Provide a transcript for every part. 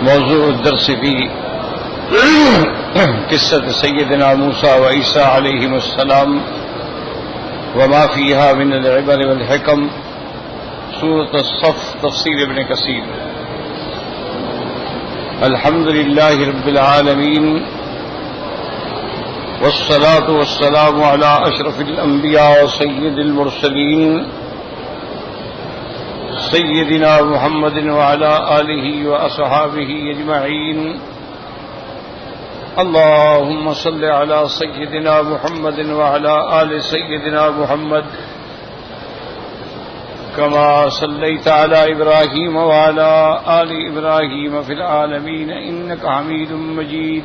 موضوع الدرس في قصة سيدنا موسى وعيسى عليهم السلام وما فيها من العبر والحكم، سورة الصف، تفسير ابن كثير. الحمد لله رب العالمين، والصلاة والسلام على أشرف الأنبياء وسيد المرسلين سيدنا محمد وعلى آله وأصحابه أجمعين. اللهم صل على سيدنا محمد وعلى آل سيدنا محمد كما صليت على إبراهيم وعلى آل إبراهيم في العالمين إنك حميد مجيد.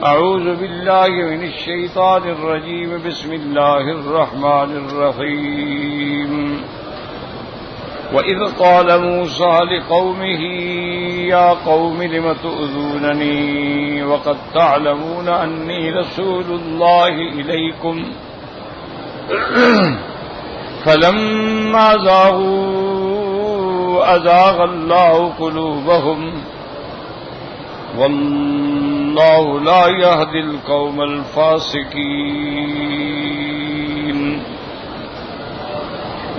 أعوذ بالله من الشيطان الرجيم. بسم الله الرحمن الرحيم. وَإِذْ قَالَ مُوسَى لِقَوْمِهِ يَا قَوْمِ لِمَ تُؤْذُونَنِي وَقَدْ تَعْلَمُونَ أَنِّي رَسُولُ اللَّهِ إِلَيْكُمْ فَلَمَّا زَاغُوا أَزَاغَ اللَّهُ قُلُوبَهُمْ وَاللَّهُ لَا يَهْدِي الْقَوْمَ الْفَاسِقِينَ.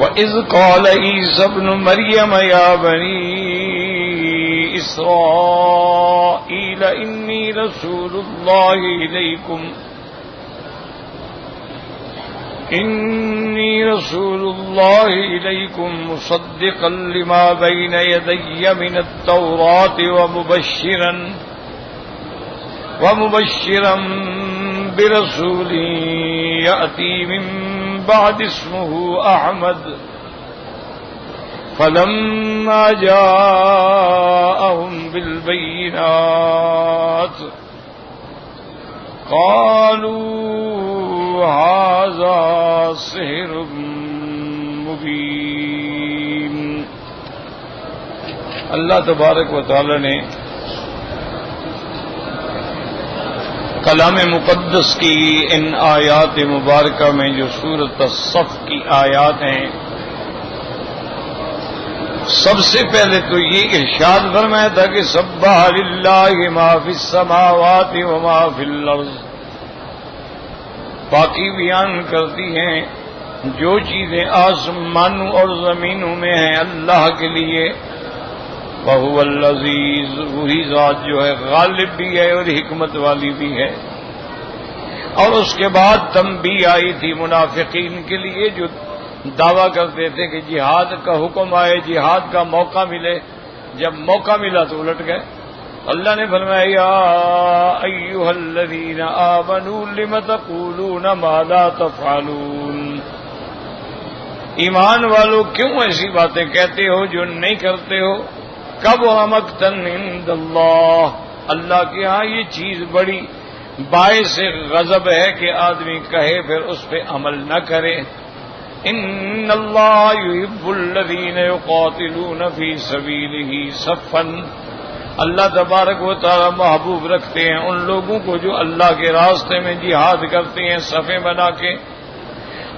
وَإِذْ قَالَ عِيسَى ابْنُ مَرْيَمَ يَا بَنِي إِسْرَائِيلَ إِنِّي رَسُولُ اللَّهِ إِلَيْكُمْ مُصَدِّقًا لِمَا بَيْنَ يَدَيَّ مِنَ التَّوْرَاةِ وَمُبَشِّرًا بِرَسُولٍ يَأْتِي مِن بعد اسمه أحمد. فلما جاءهم بالبينات قالوا هذا سحر مبين. اللہ تبارک و تعالی نے کلام مقدس کی ان آیات مبارکہ میں جو سورۃ الصف کی آیات ہیں، سب سے پہلے تو یہ ارشاد فرمایا تھا کہ سبح للہ ما فی السماوات وما فی الارض، پاکی بیان کرتی ہیں جو چیزیں آسمانوں اور زمینوں میں ہیں اللہ کے لیے. وَهُوَ الْعَزِيزُ، وہی ذات جو ہے غالب بھی ہے اور حکمت والی بھی ہے. اور اس کے بعد تنبیہ آئی تھی منافقین کے لیے جو دعویٰ کرتے تھے کہ جہاد کا حکم آئے، جہاد کا موقع ملے. جب موقع ملا تو الٹ گئے. اللہ نے فرمایا یا ایھا الذین آمنوا لم تقولون ما لا تفعلون، ایمان والو کیوں ایسی باتیں کہتے ہو جو نہیں کرتے ہو. کب مقتن عند اللہ، اللہ کے ہاں یہ چیز بڑی باعث غضب ہے کہ آدمی کہے پھر اس پہ عمل نہ کرے. ان اللہ یحب الذین یقاتلون فی سبیلہ صفا، اللہ تبارک و تعالی محبوب رکھتے ہیں ان لوگوں کو جو اللہ کے راستے میں جہاد کرتے ہیں صفیں بنا کے.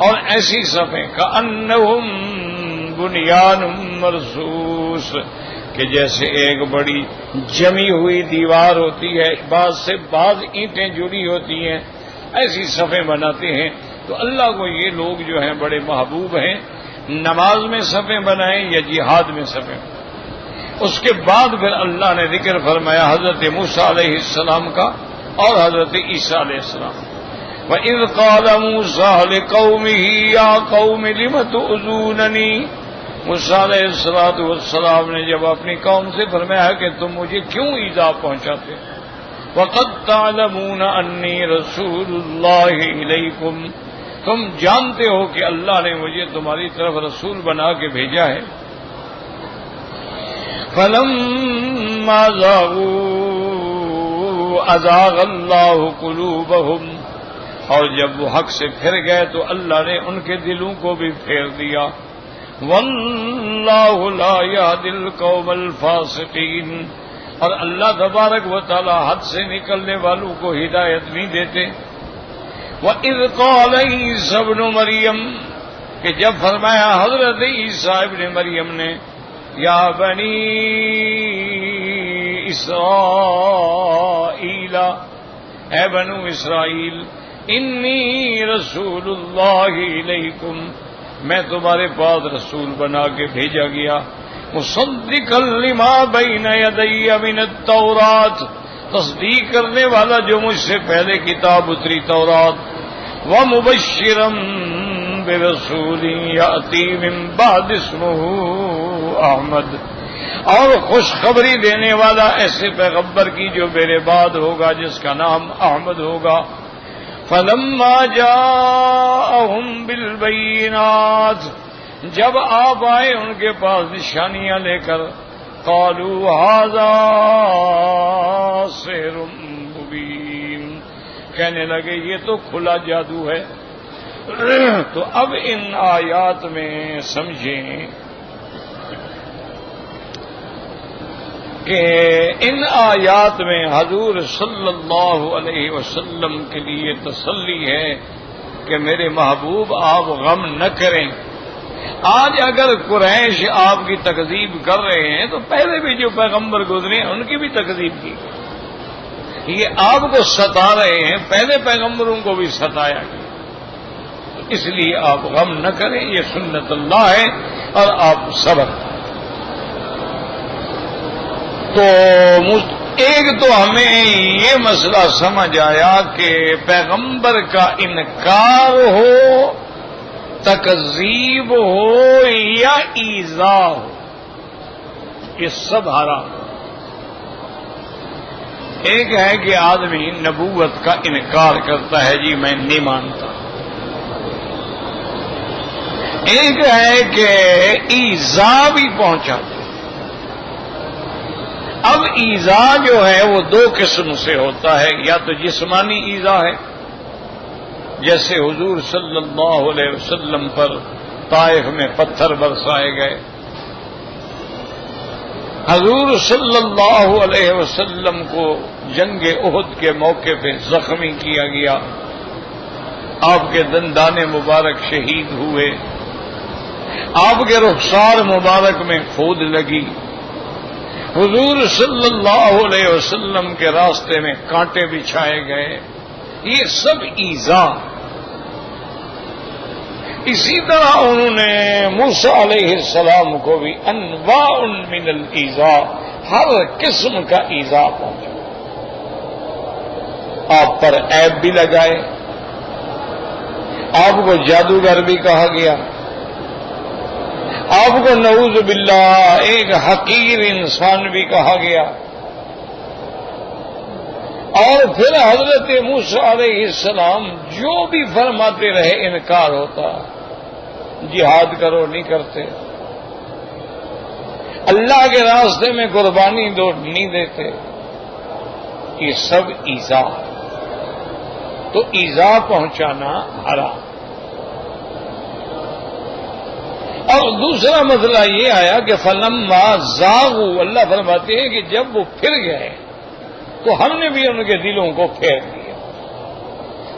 اور ایسی صفیں کأنہم بنیان مرصوص، کہ جیسے ایک بڑی جمی ہوئی دیوار ہوتی ہے، بعض سے بعض اینٹیں جڑی ہوتی ہیں، ایسی صفیں بناتے ہیں. تو اللہ کو یہ لوگ جو ہیں بڑے محبوب ہیں. نماز میں صفیں بنائیں یا جہاد میں صفیں. اس کے بعد پھر اللہ نے ذکر فرمایا حضرت موسیٰ علیہ السلام کا اور حضرت عیسیٰ علیہ السلام. وَإِذْ قَالَ مُوسَىٰ لِقَوْمِهِ يَا قَوْمِ لِمَ تُؤْذُونَنِي، موسیٰ علیہ السلام نے جب اپنی قوم سے فرمایا کہ تم مجھے کیوں ایذا پہنچاتے. وَقَدْ تَعْلَمُونَ أَنِّي رَسُولُ اللَّهِ إِلَيْكُمْ، تم جانتے ہو کہ اللہ نے مجھے تمہاری طرف رسول بنا کے بھیجا ہے. فَلَمَّا زَاغُوا أَزَاغَ اللَّهُ قُلُوبَهُمْ، اور جب وہ حق سے پھر گئے تو اللہ نے ان کے دلوں کو بھی پھیر دیا. واللہ لا یہدی القوم الفاسقین، اور اللہ تبارک و تعالی حد سے نکلنے والوں کو ہدایت نہیں دیتے. وَإِذْ قَالَ عِيسَى ابْنُ مَرْيَمَ، کہ جب فرمایا حضرت عیسیٰ ابن مریم نے یا بنی اسرائیل، اے بنو اسرائیل، انی رسول اللہ علیکم، میں تمہارے پاس رسول بنا کے بھیجا گیا، مصدقا لما بین یدی من التورات، تصدیق کرنے والا جو مجھ سے پہلے کتاب اتری تورات، ومبشرا برسول یاتی من بعد اسمہ احمد، اور خوشخبری دینے والا ایسے پیغمبر کی جو میرے بعد ہوگا جس کا نام احمد ہوگا۔ فلما جاءہم بالبینات، جب آپ آئے ان کے پاس نشانیاں لے کر، قالوا ھذا سحر مبین، کہنے لگے یہ تو کھلا جادو ہے۔ تو اب ان آیات میں سمجھیں کہ ان آیات میں حضور صلی اللہ علیہ وسلم کے لیے تسلی ہے کہ میرے محبوب آپ غم نہ کریں۔ آج اگر قریش آپ کی تکذیب کر رہے ہیں تو پہلے بھی جو پیغمبر گزرے ہیں ان کی بھی تکذیب کی، یہ آپ کو ستا رہے ہیں، پہلے پیغمبروں کو بھی ستایا گیا، اس لیے آپ غم نہ کریں، یہ سنت اللہ ہے اور آپ صبر۔ تو ایک تو ہمیں یہ مسئلہ سمجھ آیا کہ پیغمبر کا انکار ہو، تکذیب ہو یا ایذا ہو، یہ سب حرام۔ ایک ہے کہ آدمی نبوت کا انکار کرتا ہے، جی میں نہیں مانتا، ایک ہے کہ ایذا بھی پہنچاتا۔ اب ایذا جو ہے وہ دو قسم سے ہوتا ہے، یا تو جسمانی ایذا ہے، جیسے حضور صلی اللہ علیہ وسلم پر طائف میں پتھر برسائے گئے، حضور صلی اللہ علیہ وسلم کو جنگ احد کے موقع پہ زخمی کیا گیا، آپ کے دندان مبارک شہید ہوئے، آپ کے رخسار مبارک میں کھود لگی، حضور صلی اللہ علیہ وسلم کے راستے میں کانٹے بچھائے گئے، یہ سب ایذا۔ اسی طرح انہوں نے موسیٰ علیہ السلام کو بھی انواع من الایذا، ہر قسم کا ایذا پہنچا، آپ پر عیب بھی لگائے، آپ کو جادوگر بھی کہا گیا، آپ کو نعوذ باللہ ایک حقیر انسان بھی کہا گیا، اور پھر حضرت موسیٰ علیہ السلام جو بھی فرماتے رہے انکار ہوتا، جہاد کرو نہیں کرتے، اللہ کے راستے میں قربانی دو نہیں دیتے، یہ سب ایذا۔ تو ایذا پہنچانا حرام۔ اور دوسرا مسئلہ یہ آیا کہ فلما زاغوا، اللہ فرماتے ہیں کہ جب وہ پھر گئے تو ہم نے بھی ان کے دلوں کو پھیر دیا۔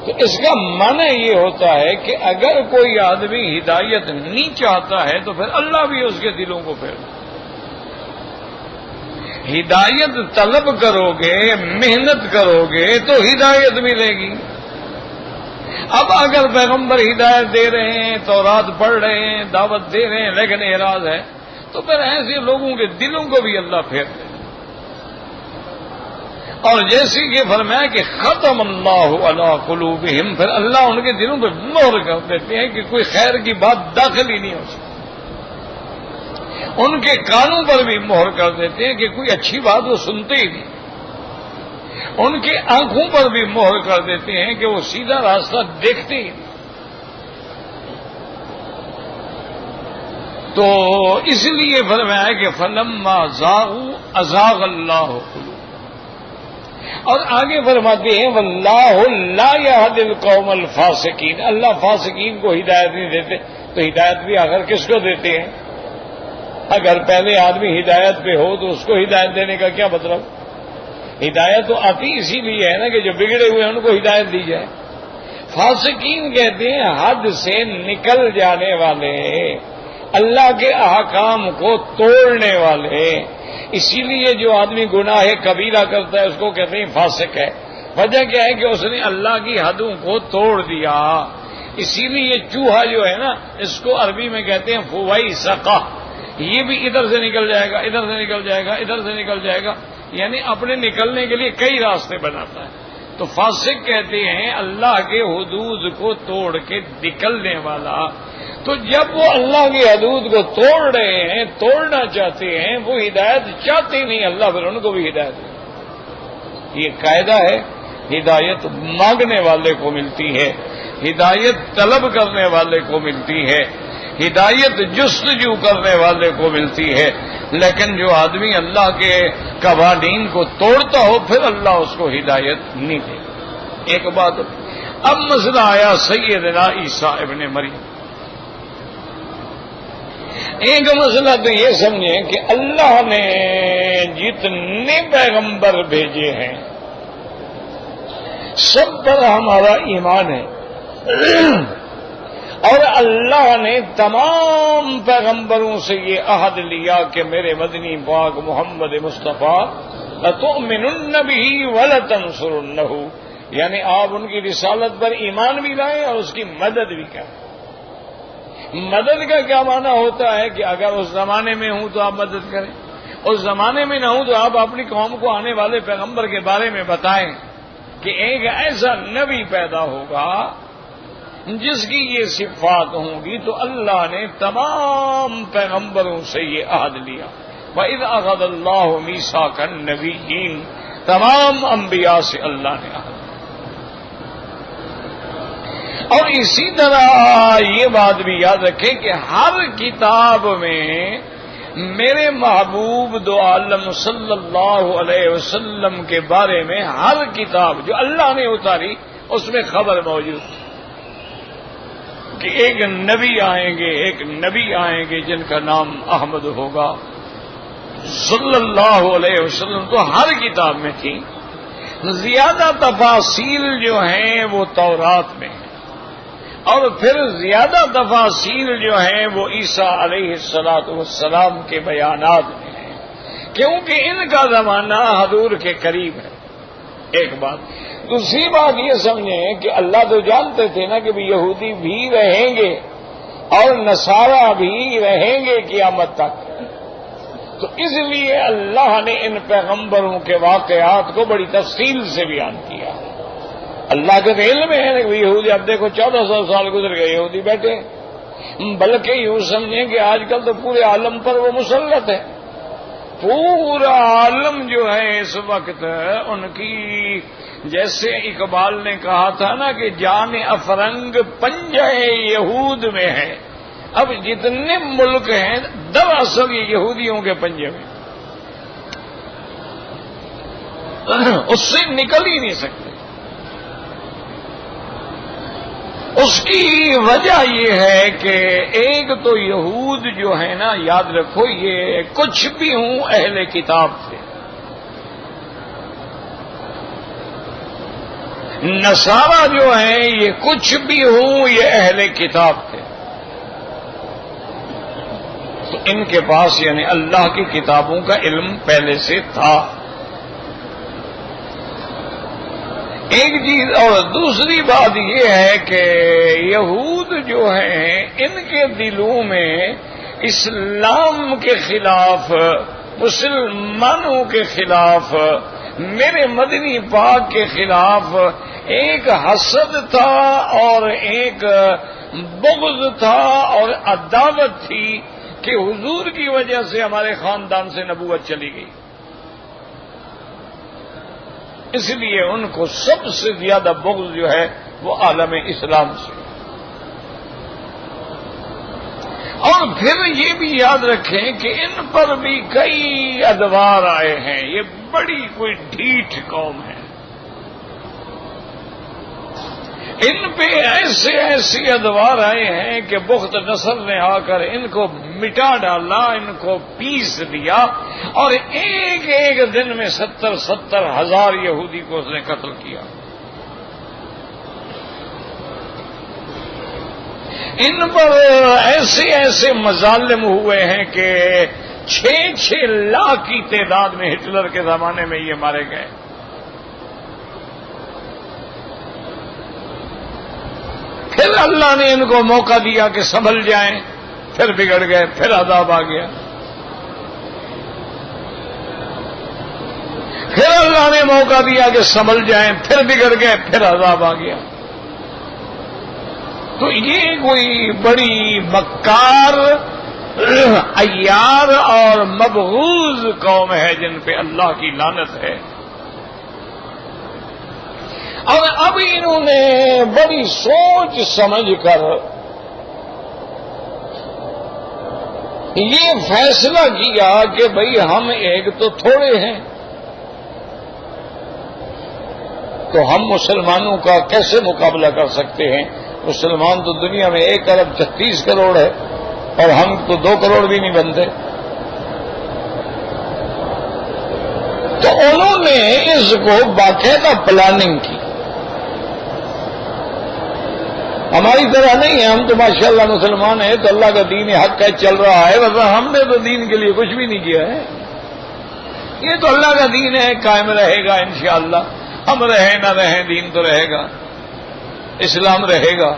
تو اس کا معنی یہ ہوتا ہے کہ اگر کوئی آدمی ہدایت نہیں چاہتا ہے تو پھر اللہ بھی اس کے دلوں کو پھیر دے۔ ہدایت طلب کرو گے، محنت کرو گے تو ہدایت ملے گی۔ اب اگر پیغمبر ہدایت دے رہے ہیں، تورات پڑھ رہے ہیں، دعوت دے رہے ہیں، لیکن اعراض ہے، تو پھر ایسے لوگوں کے دلوں کو بھی اللہ پھیر دے۔ اور جیسے کہ فرمایا کہ ختم اللہ علی قلوبہم، پھر اللہ ان کے دلوں پہ مہر کر دیتے ہیں کہ کوئی خیر کی بات داخل ہی نہیں ہو سکتی، ان کے کانوں پر بھی مہر کر دیتے ہیں کہ کوئی اچھی بات وہ سنتے ہی نہیں، ان کی آنکھوں پر بھی مہر کر دیتے ہیں کہ وہ سیدھا راستہ دیکھتے ہی نہیں۔ تو اس لیے فرمایا کہ فلما زاغوا ازاغ اللہ قلوبہم، اور آگے فرماتے ہیں واللہ لا یہدی القوم الفاسقین، اللہ فاسقین کو ہدایت نہیں دیتے، تو ہدایت بھی آخر کس کو دیتے ہیں؟ اگر پہلے آدمی ہدایت پہ ہو تو اس کو ہدایت دینے کا کیا مطلب؟ ہدایت تو آتی اسی لیے ہے نا کہ جو بگڑے ہوئے ہیں ان کو ہدایت دی جائے۔ فاسقین کہتے ہیں حد سے نکل جانے والے، اللہ کے احکام کو توڑنے والے. اسی لیے جو آدمی گناہ کبیرہ کرتا ہے اس کو کہتے ہیں فاسق ہے. وجہ کیا ہے کہ اس نے اللہ کی حدوں کو توڑ دیا. اسی لیے یہ چوہا جو ہے نا اس کو عربی میں کہتے ہیں فویسقہ. یہ بھی ادھر سے نکل جائے گا, ادھر سے نکل جائے گا, ادھر سے نکل جائے گا, یعنی اپنے نکلنے کے لیے کئی راستے بناتا ہے. تو فاسق کہتے ہیں اللہ کے حدود کو توڑ کے نکلنے والا. تو جب وہ اللہ کی حدود کو توڑ رہے ہیں, توڑنا چاہتے ہیں, وہ ہدایت چاہتے نہیں, اللہ پھر ان کو بھی ہدایت دے. یہ قاعدہ ہے, ہدایت مانگنے والے کو ملتی ہے, ہدایت طلب کرنے والے کو ملتی ہے, ہدایت جستجو کرنے والے کو ملتی ہے. لیکن جو آدمی اللہ کے قوانین کو توڑتا ہو پھر اللہ اس کو ہدایت نہیں دے. ایک بات. اب مسئلہ آیا سیدنا عیسیٰ ابن مریم. ایک مسئلہ تو یہ سمجھیں کہ اللہ نے جتنے پیغمبر بھیجے ہیں سب پر ہمارا ایمان ہے, اور اللہ نے تمام پیغمبروں سے یہ عہد لیا کہ میرے مدنی پاک محمد مصطفیٰ لتؤمنن به ولتنصرنہ, یعنی آپ ان کی رسالت پر ایمان بھی لائیں اور اس کی مدد بھی کریں. مدد کا کیا معنی ہوتا ہے کہ اگر اس زمانے میں ہوں تو آپ مدد کریں, اس زمانے میں نہ ہوں تو آپ اپنی قوم کو آنے والے پیغمبر کے بارے میں بتائیں کہ ایک ایسا نبی پیدا ہوگا جس کی یہ صفات ہوں گی. تو اللہ نے تمام پیغمبروں سے یہ عہد لیا. وَإِذْ أَخَذَ اللَّهُ مِيثَاقَ النَّبِيِّينَ, تمام انبیاء سے اللہ نے عہد. اور اسی طرح یہ بات بھی یاد رکھیں کہ ہر کتاب میں میرے محبوب دو عالم صلی اللہ علیہ وسلم کے بارے میں ہر کتاب جو اللہ نے اتاری اس میں خبر موجود کہ ایک نبی آئیں گے جن کا نام احمد ہوگا صلی اللہ علیہ وسلم. تو ہر کتاب میں تھی. زیادہ تفاصیل جو ہیں وہ تورات میں ہیں, اور پھر زیادہ تفاصیل جو ہیں وہ عیسیٰ علیہ السلام کے بیانات میں ہیں, کیونکہ ان کا زمانہ حضور کے قریب ہے. ایک بات. دوسری بات یہ سمجھیں کہ اللہ تو جانتے تھے نا کہ بھی یہودی بھی رہیں گے اور نصارہ بھی رہیں گے قیامت تک. تو اس لیے اللہ نے ان پیغمبروں کے واقعات کو بڑی تفصیل سے بیان کیا. اللہ کے علم میں ہے کہ یہودی, اب دیکھو 1400 سال گزر گئے یہودی بیٹھے, بلکہ یوں سمجھیں کہ آج کل تو پورے عالم پر وہ مسلط ہے. پورا عالم جو ہے اس وقت ان کی, جیسے اقبال نے کہا تھا نا کہ جان افرنگ پنجہ یہود میں ہے. اب جتنے ملک ہیں دراصل یہ یہودیوں کے پنجے میں, اس سے نکل ہی نہیں سکتے. اس کی وجہ یہ ہے کہ ایک تو یہود جو ہے نا, یاد رکھو یہ کچھ بھی ہوں اہل کتاب تھے. نصارہ جو ہیں یہ کچھ بھی ہوں یہ اہل کتاب تھے. تو ان کے پاس یعنی اللہ کی کتابوں کا علم پہلے سے تھا. ایک چیز. اور دوسری بات یہ ہے کہ یہود جو ہیں ان کے دلوں میں اسلام کے خلاف, مسلمانوں کے خلاف, میرے مدنی پاک کے خلاف ایک حسد تھا اور ایک بغض تھا اور عداوت تھی کہ حضور کی وجہ سے ہمارے خاندان سے نبوت چلی گئی. اس لیے ان کو سب سے زیادہ بغض جو ہے وہ عالم اسلام سے. اور پھر یہ بھی یاد رکھیں کہ ان پر بھی کئی ادوار آئے ہیں. یہ بڑی کوئی ڈھیٹ قوم ہے. ان پہ ایسے ادوار آئے ہیں کہ بخت نصر نے آ کر ان کو مٹا ڈالا, ان کو پیس دیا, اور ایک ایک دن میں 70 ہزار یہودی کو اس نے قتل کیا. ان پر ایسے ایسے مظالم ہوئے ہیں کہ 6 لاکھ کی تعداد میں ہٹلر کے زمانے میں یہ مارے گئے. پھر اللہ نے ان کو موقع دیا کہ سنبھل جائیں، پھر بگڑ گئے، پھر عذاب آ گیا. پھر اللہ نے موقع دیا کہ سنبھل جائیں، پھر بگڑ گئے، پھر عذاب آ گیا. تو یہ کوئی بڑی مکار، عیار اور مبغوض قوم ہے جن پہ اللہ کی لعنت ہے. اور اب انہوں نے بڑی سوچ سمجھ کر یہ فیصلہ کیا کہ بھئی ہم ایک تو تھوڑے ہیں، تو ہم مسلمانوں کا کیسے مقابلہ کر سکتے ہیں؟ مسلمان تو دنیا میں 1 ارب 36 کروڑ ہے اور ہم تو 2 کروڑ بھی نہیں بنتے. تو انہوں نے اس کو باقاعدہ پلاننگ کی. ہماری طرح نہیں ہے، ہم تو ماشاءاللہ مسلمان ہیں تو اللہ کا دین حق ہے، چل رہا ہے، ورنہ ہم نے تو دین کے لیے کچھ بھی نہیں کیا ہے. یہ تو اللہ کا دین ہے، قائم رہے گا انشاءاللہ. ہم رہیں نہ رہیں دین تو رہے گا، اسلام رہے گا،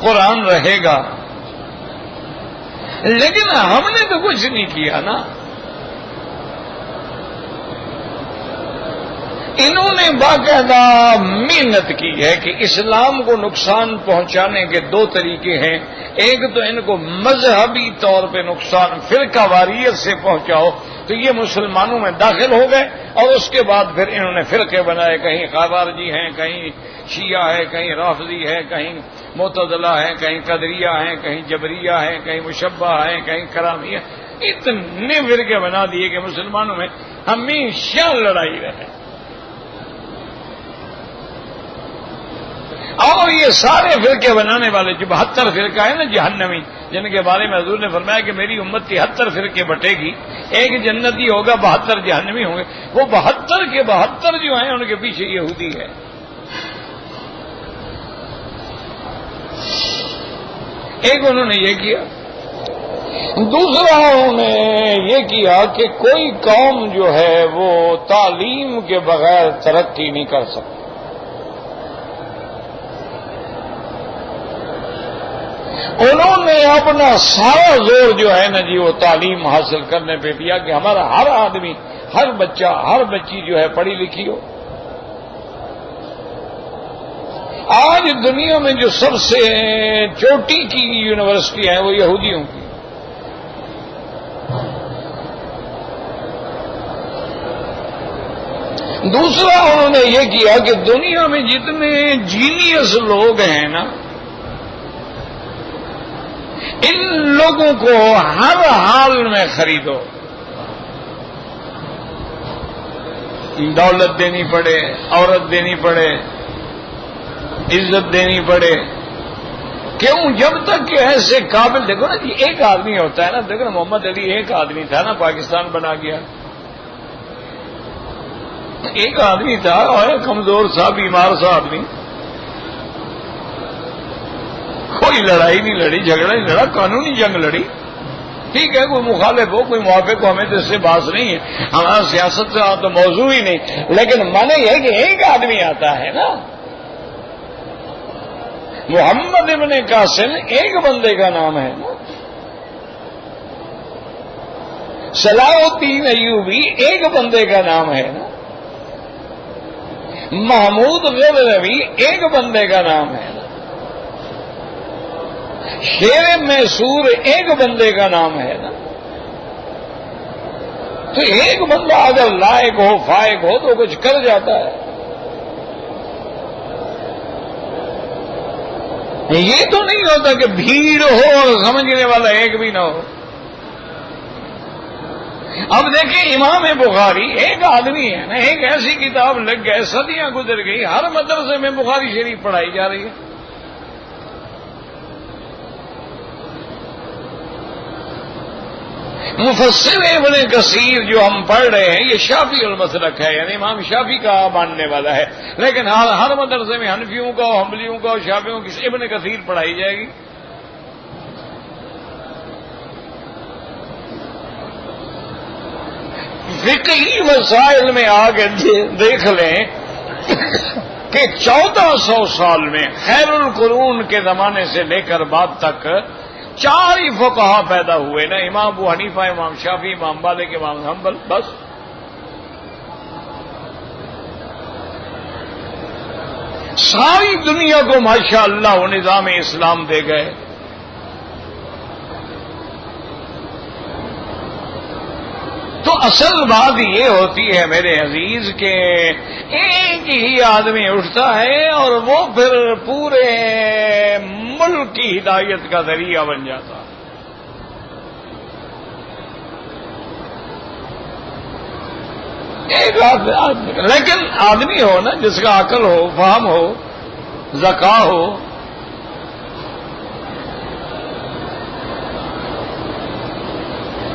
قرآن رہے گا. لیکن ہم نے تو کچھ نہیں کیا نا. انہوں نے باقاعدہ محنت کی ہے کہ اسلام کو نقصان پہنچانے کے 2 طریقے ہیں. ایک تو ان کو مذہبی طور پہ نقصان فرقہ واریت سے پہنچاؤ، تو یہ مسلمانوں میں داخل ہو گئے اور اس کے بعد پھر انہوں نے فرقے بنائے. کہیں خوارجی ہیں، کہیں شیعہ ہے، کہیں رافضی ہے، کہیں معتزلہ ہیں، کہیں قدریہ ہیں، کہیں جبریہ ہیں، کہیں مشبہ ہیں، کہیں کرامیہ. اتنے فرقے بنا دیے کہ مسلمانوں میں ہمیشہ لڑائی رہے. اور یہ سارے فرقے بنانے والے جو 72 فرقہ ہے نا جہنمی، جن کے بارے میں حضور نے فرمایا کہ میری امت 73 فرقے بٹے گی، 1 جنتی ہوگا، 72 جہنمی ہوں گے. وہ 72 کے 72 جو ہیں ان کے پیچھے یہودی ہے. ایک انہوں نے یہ کیا. دوسرا انہوں نے یہ کیا کہ کوئی قوم جو ہے وہ تعلیم کے بغیر ترقی نہیں کر سکتی. انہوں نے اپنا سارا زور جو ہے نا جی وہ تعلیم حاصل کرنے پہ دیا کہ ہمارا ہر آدمی، ہر بچہ، ہر بچی جو ہے پڑھی لکھی ہو. آج دنیا میں جو سب سے چوٹی کی یونیورسٹی ہیں وہ یہودیوں کی. دوسرا انہوں نے یہ کیا کہ دنیا میں جتنے جینیس لوگ ہیں نا، ان لوگوں کو ہر حال میں خریدو. دولت دینی پڑے، عورت دینی پڑے، عزت دینی پڑے. کیوں؟ جب تک کہ ایسے قابل، دیکھو نا جی، ایک آدمی ہوتا ہے نا، دیکھو نا محمد علی ایک آدمی تھا نا، پاکستان بنا گیا. ایک آدمی تھا اور کمزور سا، بیمار سا آدمی. کوئی لڑائی نہیں لڑی، جھگڑا نہیں لڑا، قانونی جنگ لڑی. ٹھیک ہے، کوئی مخالف ہو، کوئی موافق ہو، ہمیں تو اس سے باس نہیں ہے، ہمارا سیاست سے تو موضوع ہی نہیں. لیکن مانے یہ کہ ایک آدمی آتا ہے نا، محمد ابن قاسم ایک بندے کا نام ہے نا، صلاح الدین ایوبی ایک بندے کا نام ہے نا، محمود غزنوی ایک بندے کا نام ہے نا، شیر میسور ایک بندے کا نام ہے نا. تو ایک بندہ اگر لائق ہو، فائق ہو تو کچھ کر جاتا ہے. یہ تو نہیں ہوتا کہ بھیڑ ہو اور سمجھنے والا ایک بھی نہ ہو. اب دیکھیں امام بخاری ایک آدمی ہے نا، ایک ایسی کتاب لگ گئے، صدیاں گزر گئی، ہر مدرسے میں بخاری شریف پڑھائی جا رہی ہے. مفسر ابن کثیر جو ہم پڑھ رہے ہیں یہ شافعی المسلک ہے، یعنی امام شافعی کا ماننے والا ہے، لیکن ہر مدرسے میں حنفیوں کا، حنبلیوں کا اور شافعیوں کی ابن کثیر پڑھائی جائے گی۔ فقہی مسائل میں آگے دیکھ لیں کہ 1400 سال میں خیر القرون کے زمانے سے لے کر بعد تک 4 ہی فقہا پیدا ہوئے نا، امام ابو حنیفہ، امام شافعی، امام مالک، امام حنبل، بس۔ ساری دنیا کو ماشاءاللہ وہ نظام اسلام دے گئے۔ تو اصل بات یہ ہوتی ہے میرے عزیز کہ ایک ہی آدمی اٹھتا ہے اور وہ پھر پورے ملک کی ہدایت کا ذریعہ بن جاتا ہے۔ ایک آدمی، لیکن آدمی ہو نا جس کا عقل ہو، فہم ہو، ذکا ہو۔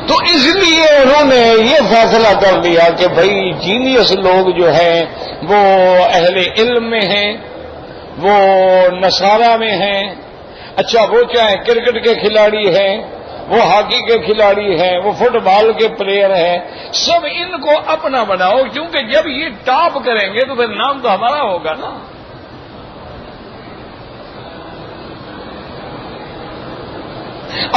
تو اس لیے انہوں نے یہ فیصلہ کر لیا کہ بھائی جینیس لوگ جو ہیں وہ اہل علم میں ہیں، وہ نصارہ میں ہیں، اچھا وہ چاہے کرکٹ کے کھلاڑی ہیں، وہ ہاکی کے کھلاڑی ہیں، وہ فٹ بال کے پلیئر ہیں، سب ان کو اپنا بناؤ، کیونکہ جب یہ ٹاپ کریں گے تو پھر نام تو ہمارا ہوگا نا۔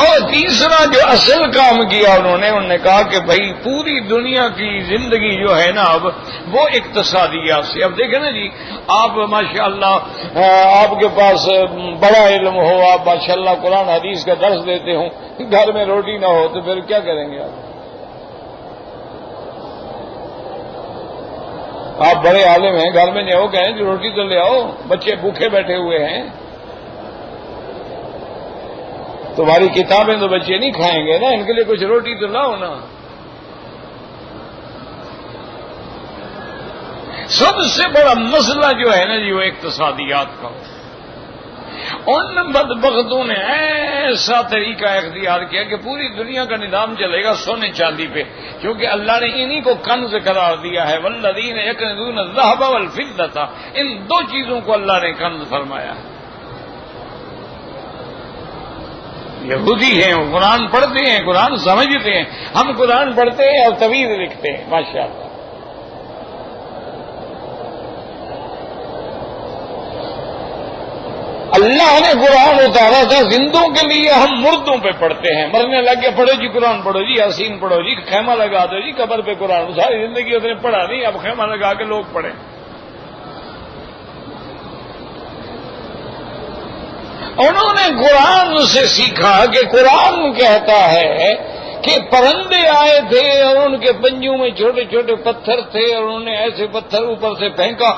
اور تیسرا جو اصل کام کیا انہوں نے کہا کہ بھائی پوری دنیا کی زندگی جو ہے نا اب وہ اقتصادیات سے، اب دیکھیں نا جی، آپ ماشاءاللہ آپ کے پاس بڑا علم ہو، آپ ماشاءاللہ قرآن حدیث کا درس دیتے ہوں، گھر میں روٹی نہ ہو تو پھر کیا کریں گے آپ بڑے عالم ہیں، گھر میں نہیں ہو کہیں جو روٹی تو لے آؤ، بچے بھوکے بیٹھے ہوئے ہیں، تمہاری کتابیں تو بچے نہیں کھائیں گے نا، ان کے لیے کچھ روٹی تو لاؤ نا۔ سب سے بڑا مسئلہ جو ہے نا جی وہ اقتصادیات کا۔ ان بدبختوں نے ایسا طریقہ اختیار کیا کہ پوری دنیا کا نظام چلے گا سونے چاندی پہ، کیونکہ اللہ نے انہی کو کنز قرار دیا ہے، والذین یکنزون الذھب والفضة، ان 2 چیزوں کو اللہ نے کنز فرمایا ہے۔ یہودی ہیں، وہ قرآن پڑھتے ہیں، قرآن سمجھتے ہیں، ہم قرآن پڑھتے ہیں اور طویل لکھتے ہیں ماشاءاللہ۔ اللہ نے قرآن اتارا تھا زندوں کے لیے، ہم مردوں پہ پڑھتے ہیں، مرنے لگے پڑھو جی قرآن پڑھو جی، یاسین پڑھو جی، خیمہ لگا دو جی قبر پہ قرآن، ساری زندگی اس نے پڑھا نہیں، اب خیمہ لگا کے لوگ پڑھیں۔ انہوں نے قرآن سے سیکھا کہ قرآن کہتا ہے کہ پرندے آئے تھے اور ان کے پنجوں میں چھوٹے چھوٹے پتھر تھے اور انہوں نے ایسے پتھر اوپر سے پھینکا،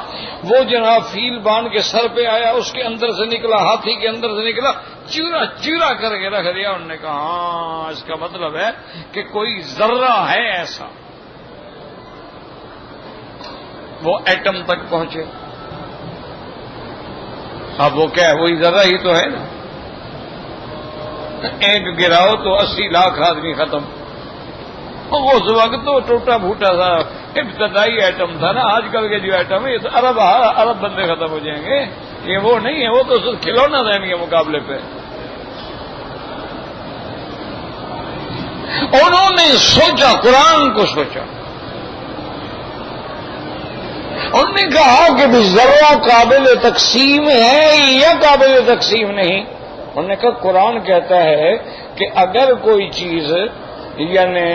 وہ جناب فیل باندھ کے سر پہ آیا، اس کے اندر سے نکلا، ہاتھی کے اندر سے نکلا، چورا چورا کر کے رکھ دیا۔ انہوں نے کہا ہاں اس کا مطلب ہے کہ کوئی ذرہ ہے ایسا، وہ ایٹم تک پہنچے۔ اب وہ کیا ہے، وہی ذرہ ہی تو ہے نا، ایک گراؤ تو 80 لاکھ آدمی ختم۔ اس وقت تو ٹوٹا پھوٹا سا ابتدائی ایٹم تھا نا، آج کل کے جو ایٹم ہے یہ تو ارب بندے ختم ہو جائیں گے، یہ وہ نہیں ہے، وہ تو صرف کھلونا تھا ان کے مقابلے پہ۔ انہوں نے سوچا، قرآن کو سوچا، انہوں نے کہا کہ ذرہ قابل تقسیم ہے یا قابل تقسیم نہیں؟ انہوں نے کہا قرآن کہتا ہے کہ اگر کوئی چیز یعنی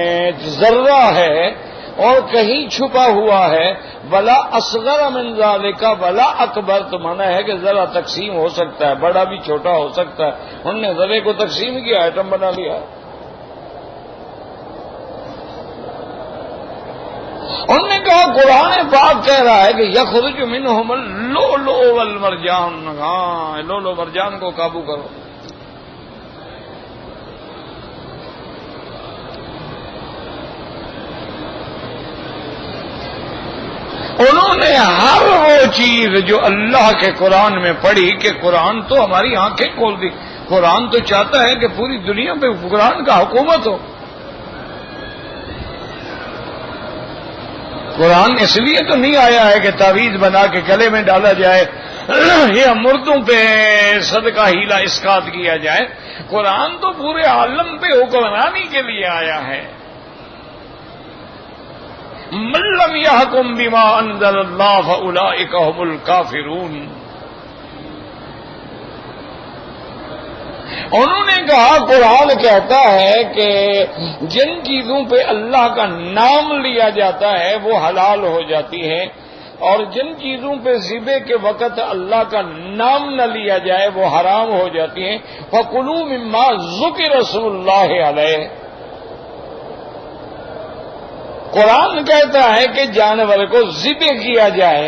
ذرہ ہے اور کہیں چھپا ہوا ہے، ولا اصغر من ذالک ولا اکبر، تو مانا ہے کہ ذرہ تقسیم ہو سکتا ہے، بڑا بھی چھوٹا ہو سکتا ہے۔ انہوں نے ذرے کو تقسیم کیا، ایٹم بنا لیا۔ انہوں نے کہا قرآن پاک کہہ رہا ہے کہ یخرج منہم اللؤلؤ والمرجان، ہاں لؤلؤ مرجان کو قابو کرو۔ انہوں نے ہر وہ چیز جو اللہ کے قرآن میں پڑھی کہ قرآن تو ہماری آنکھیں کھول دی، قرآن تو چاہتا ہے کہ پوری دنیا پہ قرآن کا حکومت ہو۔ قرآن اس لیے تو نہیں آیا ہے کہ تعویذ بنا کے گلے میں ڈالا جائے یا مردوں پہ صدقہ ہیلا اسقاط کیا جائے. قرآن تو پورے عالم پہ حکمرانی کے لیے آیا ہے. من لم يحكم بما انزل الله فاولئك هم الكافرون. انہوں نے کہا قرآن کہتا ہے کہ جن چیزوں پہ اللہ کا نام لیا جاتا ہے وہ حلال ہو جاتی ہیں، اور جن چیزوں پہ ذبح کے وقت اللہ کا نام نہ لیا جائے وہ حرام ہو جاتی ہیں. فَكُلُوا مِمَّا ذُكِرَ اسْمُ اللَّهِ عَلَيْهِ. قرآن کہتا ہے کہ جانور کو ذبح کیا جائے.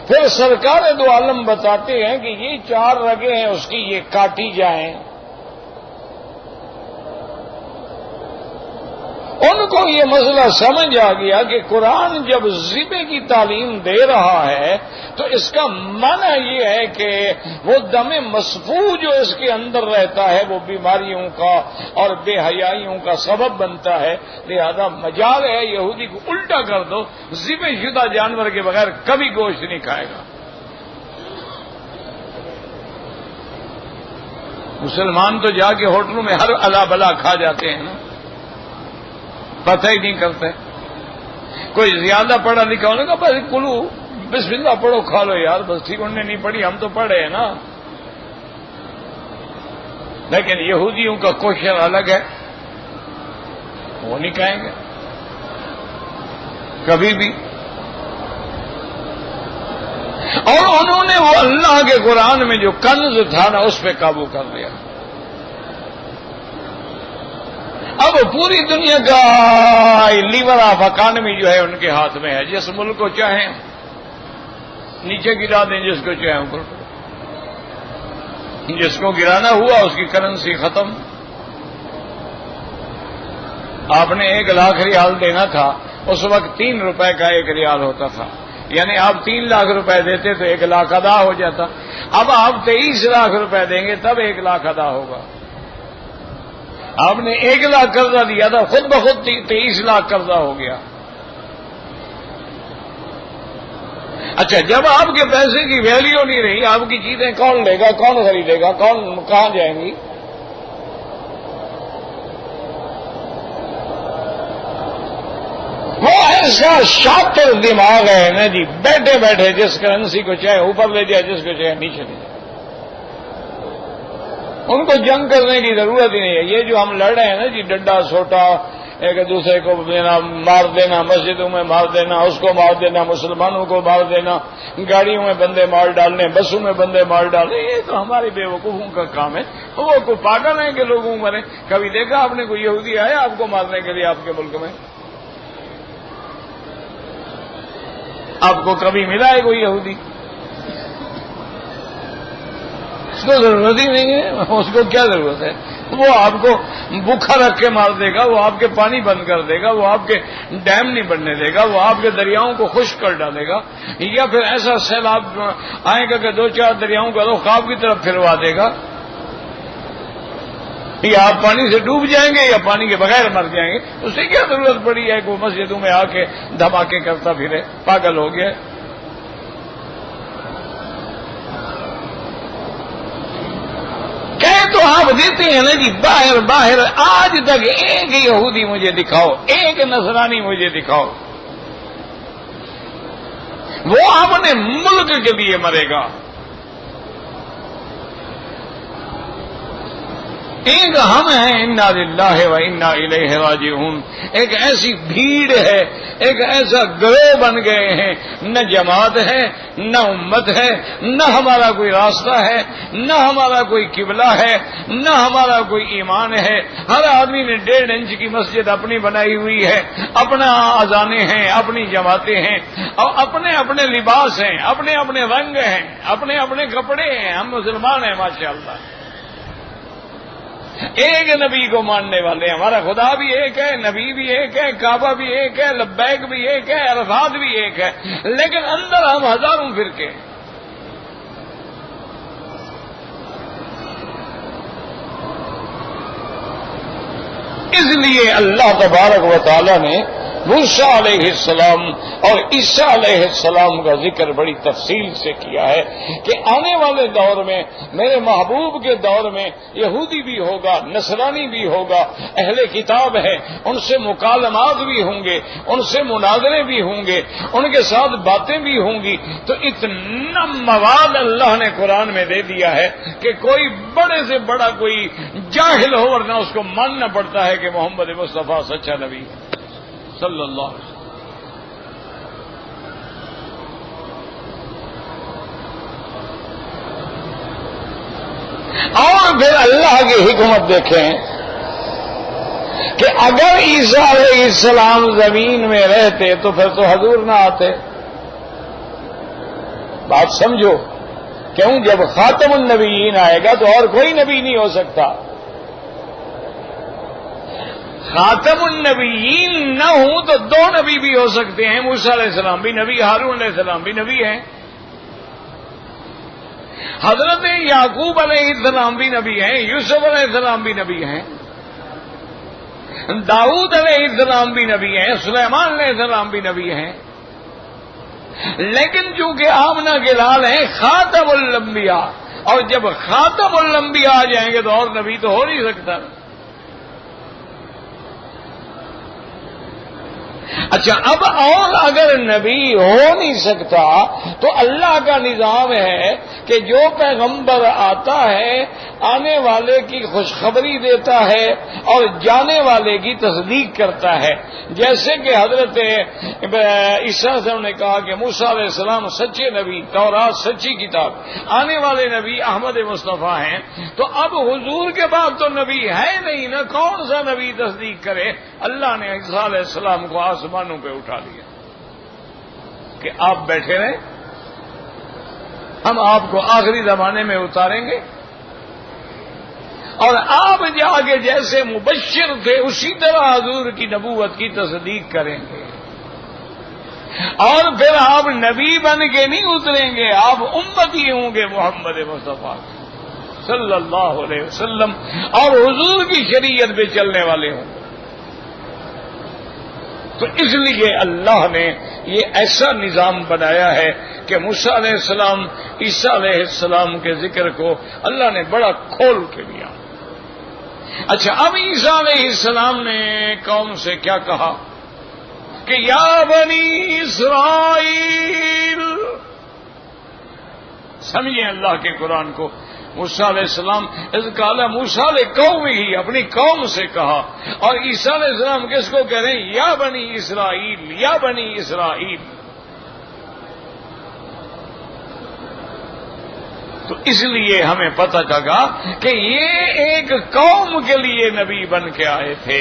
پھر سرکار دو عالم بتاتے ہیں کہ یہ 4 رگیں ہیں اس کی، یہ کاٹی جائیں. ان کو یہ مسئلہ سمجھ آ گیا کہ قرآن جب ذبح کی تعلیم دے رہا ہے تو اس کا معنی یہ ہے کہ وہ دم مسفوح جو اس کے اندر رہتا ہے وہ بیماریوں کا اور بے حیائیوں کا سبب بنتا ہے. لہذا مجال ہے یہودی کو الٹا کر دو، ذبح شدہ جانور کے بغیر کبھی گوشت نہیں کھائے گا. مسلمان تو جا کے ہوٹلوں میں ہر الا بلا کھا جاتے ہیں نا، پتہ ہی نہیں کرتے. کوئی زیادہ پڑھا لکھا ہونے کا بس کلو بسم اللہ پڑھو کھا لو یار، بس ٹھیک انہوں نے نہیں پڑھی ہم تو پڑھے ہیں نا. لیکن یہودیوں کا کوشر الگ ہے، وہ نہیں کہیں گے کبھی بھی. اور انہوں نے وہ اللہ کے قرآن میں جو کنز تھا نا اس پہ قابو کر لیا. اب پوری دنیا کا لیور آف اکانومی جو ہے ان کے ہاتھ میں ہے. جس ملک کو چاہیں نیچے گرا دیں، جس کو چاہیں اوپر. جس کو گرانا ہوا اس کی کرنسی ختم. آپ نے 1 لاکھ ریال دینا تھا، اس وقت 3 روپے کا 1 ریال ہوتا تھا، یعنی آپ 3 لاکھ روپے دیتے تو 1 لاکھ ادا ہو جاتا. اب آپ 23 لاکھ روپے دیں گے تب 1 لاکھ ادا ہوگا. آپ نے 1 لاکھ قرضہ دیا تھا، خود بخود 23 لاکھ قرضہ ہو گیا. اچھا جب آپ کے پیسے کی ویلیو نہیں رہی، آپ کی چیزیں کون لے گا، کون خریدے گا، کون کہاں جائیں گی؟ وہ ایسا شاطر دماغ ہے نا جی، بیٹھے بیٹھے جس کرنسی کو چاہے اوپر لے جائے، جس کو چاہے نیچے لے جائے. ان کو جنگ کرنے کی ضرورت ہی نہیں ہے. یہ جو ہم لڑ رہے ہیں نا جی، ڈنڈا سوٹا، ایک دوسرے کو دینا، مار دینا، مسجدوں میں مار دینا، اس کو مار دینا، مسلمانوں کو مار دینا، گاڑیوں میں بندے مار ڈالنے، بسوں میں بندے مار ڈالنے، یہ تو ہماری بے وقوفوں کا کام ہے. وہ کوئی پاگل ہے کہ لوگوں مرے؟ کبھی دیکھا آپ نے کوئی یہودی آیا آپ کو مارنے کے لیے آپ کے ملک میں؟ آپ کو کبھی ملا ہے کوئی یہودی؟ اس کو ضرورت ہی نہیں ہے. اس کو کیا ضرورت ہے؟ وہ آپ کو بھوکھا رکھ کے مار دے گا، وہ آپ کے پانی بند کر دے گا، وہ آپ کے ڈیم نہیں بننے دے گا، وہ آپ کے دریاؤں کو خشک کر ڈالے گا، یا پھر ایسا سیلاب آئے گا کہ 2-4 دریاؤں کا رخ آپ کی طرف پھروا دے گا. یا آپ پانی سے ڈوب جائیں گے یا پانی کے بغیر مر جائیں گے. اس سے کیا ضرورت پڑی ہے کہ وہ مسجدوں میں آ کے دھماکے کرتا پھرے؟ پاگل ہو گیا. تو آپ دیتے ہیں نا جی باہر باہر. آج تک ایک یہودی مجھے دکھاؤ، ایک نصرانی مجھے دکھاؤ وہ اپنے ملک کے لیے مرے گا. ایک ہم ہیں انا للہ و انا الیہ راجعون. ایک ایسی بھیڑ ہے، ایک ایسا گروہ بن گئے ہیں، نہ جماعت ہے، نہ امت ہے، نہ ہمارا کوئی راستہ ہے، نہ ہمارا کوئی قبلہ ہے، نہ ہمارا کوئی ایمان ہے. ہر آدمی نے 1.5 انچ کی مسجد اپنی بنائی ہوئی ہے، اپنا اذانیں ہیں، اپنی جماعتیں ہیں، اور اپنے اپنے لباس ہیں، اپنے اپنے رنگ ہیں، اپنے اپنے کپڑے ہیں. ہم مسلمان ہیں ماشاءاللہ، ایک نبی کو ماننے والے ہیں. ہمارا خدا بھی ایک ہے، نبی بھی ایک ہے، کعبہ بھی ایک ہے، لبیک بھی ایک ہے، عرفات بھی ایک ہے، لیکن اندر ہم ہزاروں فرقے. اس لیے اللہ تبارک و تعالی نے موسیٰ علیہ السلام اور عیسیٰ علیہ السلام کا ذکر بڑی تفصیل سے کیا ہے کہ آنے والے دور میں میرے محبوب کے دور میں یہودی بھی ہوگا، نصرانی بھی ہوگا، اہل کتاب ہے، ان سے مکالمات بھی ہوں گے، ان سے مناظرے بھی ہوں گے، ان کے ساتھ باتیں بھی ہوں گی۔ تو اتنا مواد اللہ نے قرآن میں دے دیا ہے کہ کوئی بڑے سے بڑا کوئی جاہل ہو ورنہ اس کو ماننا پڑتا ہے کہ محمد مصطفیٰ سچا نبی ہے صلی اللہ علیہ وسلم۔ اور پھر اللہ کی حکمت دیکھیں کہ اگر عیسیٰ علیہ السلام زمین میں رہتے تو پھر تو حضور نہ آتے۔ بات سمجھو، کیوں؟ جب خاتم النبیین آئے گا تو اور کوئی نبی نہیں ہو سکتا۔ خاتم النبیین نہ ہوں تو دو نبی بھی ہو سکتے ہیں، موسیٰ علیہ السلام بھی نبی، ہارون علیہ السلام بھی نبی ہیں، حضرت یعقوب علیہ السلام بھی نبی ہیں، یوسف علیہ السلام بھی نبی ہیں، داؤد علیہ السلام بھی نبی ہیں، سلیمان علیہ السلام بھی نبی ہیں، لیکن چونکہ آمنہ کے لال ہیں خاتم الانبیاء، اور جب خاتم الانبیاء آ جائیں گے تو اور نبی تو ہو نہیں سکتا۔ اچھا، اب اور اگر نبی ہو نہیں سکتا تو اللہ کا نظام ہے کہ جو پیغمبر آتا ہے آنے والے کی خوشخبری دیتا ہے اور جانے والے کی تصدیق کرتا ہے، جیسے کہ حضرت عیسیٰ صاحب نے کہا کہ موسیٰ علیہ السلام سچے نبی، تورات سچی کتاب، آنے والے نبی احمد مصطفیٰ ہیں، تو اب حضور کے بعد تو نبی ہے نہیں نا، کون سا نبی تصدیق کرے؟ اللہ نے عیسیٰ علیہ السلام کو آسمانوں پہ اٹھا لیا کہ آپ بیٹھے رہیں، ہم آپ کو آخری زمانے میں اتاریں گے، اور آپ جا کے جیسے مبشر تھے اسی طرح حضور کی نبوت کی تصدیق کریں گے، اور پھر آپ نبی بن کے نہیں اتریں گے، آپ امتی ہوں گے محمد مصطفیٰ صلی اللہ علیہ وسلم، اور حضور کی شریعت پہ چلنے والے ہوں گے۔ تو اس لیے اللہ نے یہ ایسا نظام بنایا ہے کہ موسیٰ علیہ السلام، عیسیٰ علیہ السلام کے ذکر کو اللہ نے بڑا کھول کے دیا۔ اچھا، اب عیسیٰ علیہ السلام نے قوم سے کیا کہا کہ یا بنی اسرائیل، سمجھیں اللہ کے قرآن کو۔ موسیٰ علیہ السلام اس قال موسیٰ علیہ قوم ہی اپنی قوم سے کہا، اور عیسیٰ علیہ السلام کس کو کہہ رہے ہیں؟ یا بنی اسرائیل، یا بنی اسرائیل۔ تو اس لیے ہمیں پتہ چلا کہ یہ ایک قوم کے لیے نبی بن کے آئے تھے،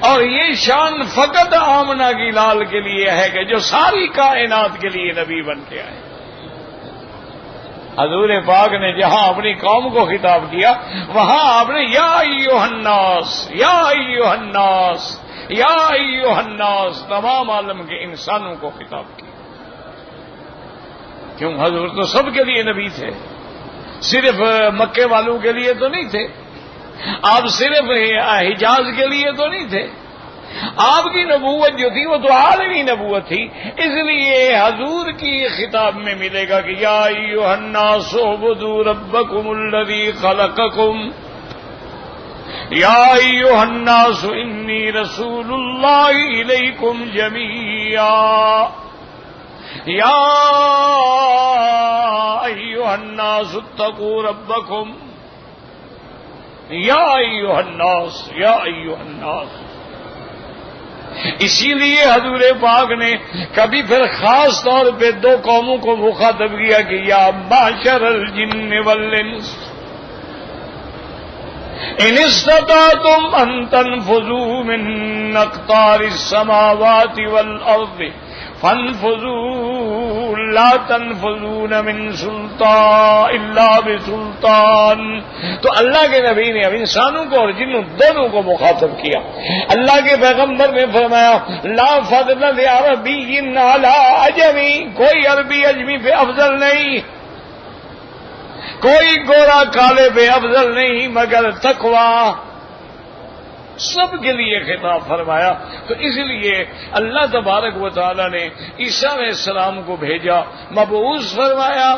اور یہ شان فقط آمنہ کی لال کے لیے ہے کہ جو ساری کائنات کے لیے نبی بن کے آئے۔ حضور پاک نے جہاں اپنی قوم کو خطاب کیا وہاں آپ نے یا ایھا الناس، یا ایھا الناس، یا ایھا الناس تمام عالم کے انسانوں کو خطاب کیا۔ کیوں؟ حضور تو سب کے لیے نبی تھے، صرف مکے والوں کے لیے تو نہیں تھے، آپ صرف حجاز کے لیے تو نہیں تھے، آپ کی نبوت جو تھی وہ تو عالمی نبوت تھی۔ اس لیے حضور کی خطاب میں ملے گا کہ یا ایھا الناس اعبدوا ربکم الذی خلقکم، یا ایھا الناس انی رسول اللہ الیکم جمیعا، یا ایھا الناس اتقوا ربکم، یا ایھا الناس، یا ایھا الناس۔ اسی لیے حضور پاک نے کبھی پھر خاص طور پہ دو قوموں کو مخاطب کیا کہ یا معشر الجن والانس ان استطعتم ان تنفذوا من اقطار السماوات والارض فانفذوا لا تنفذون من سلطان الا بسلطان۔ تو اللہ کے نبی نے اب انسانوں کو اور جنوں دونوں کو مخاطب کیا۔ اللہ کے پیغمبر نے فرمایا لا فضل لعربی علی عجمی، کوئی عربی اجمی پہ افضل نہیں، کوئی گورا کالے پہ افضل نہیں، مگر تقوی سب کے لیے خطاب فرمایا. تو اس لیے اللہ تبارک و تعالی نے عیسیٰ علیہ السلام کو بھیجا، مبعوث فرمایا،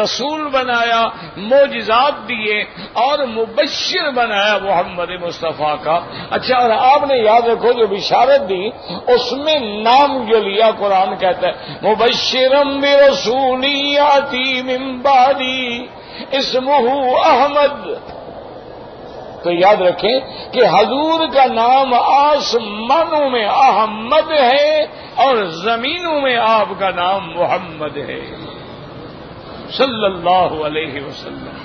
رسول بنایا، معجزات دیے اور مبشر بنایا محمد مصطفیٰ کا. اچھا، اور آپ نے یاد رکھو جو بشارت دی اس میں نام جو لیا قرآن کہتا ہے مبشرم برسول یاتی من بعدی اسمہ احمد. تو یاد رکھیں کہ حضور کا نام آسمانوں میں احمد ہے اور زمینوں میں آپ کا نام محمد ہے صلی اللہ علیہ وسلم.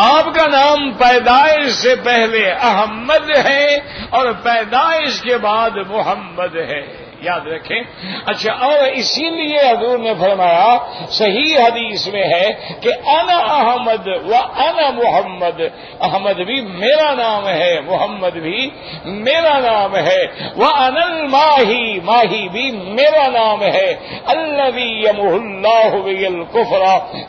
آپ کا نام پیدائش سے پہلے احمد ہے اور پیدائش کے بعد محمد ہے، یاد رکھیں. اچھا، اور اسی لیے حضور نے فرمایا صحیح حدیث میں ہے کہ انا احمد و انا محمد، احمد بھی میرا نام ہے، محمد بھی میرا نام ہے، وانا الماہی، ماہی بھی میرا نام ہے، الذی یمحو اللہ بہ الکفر،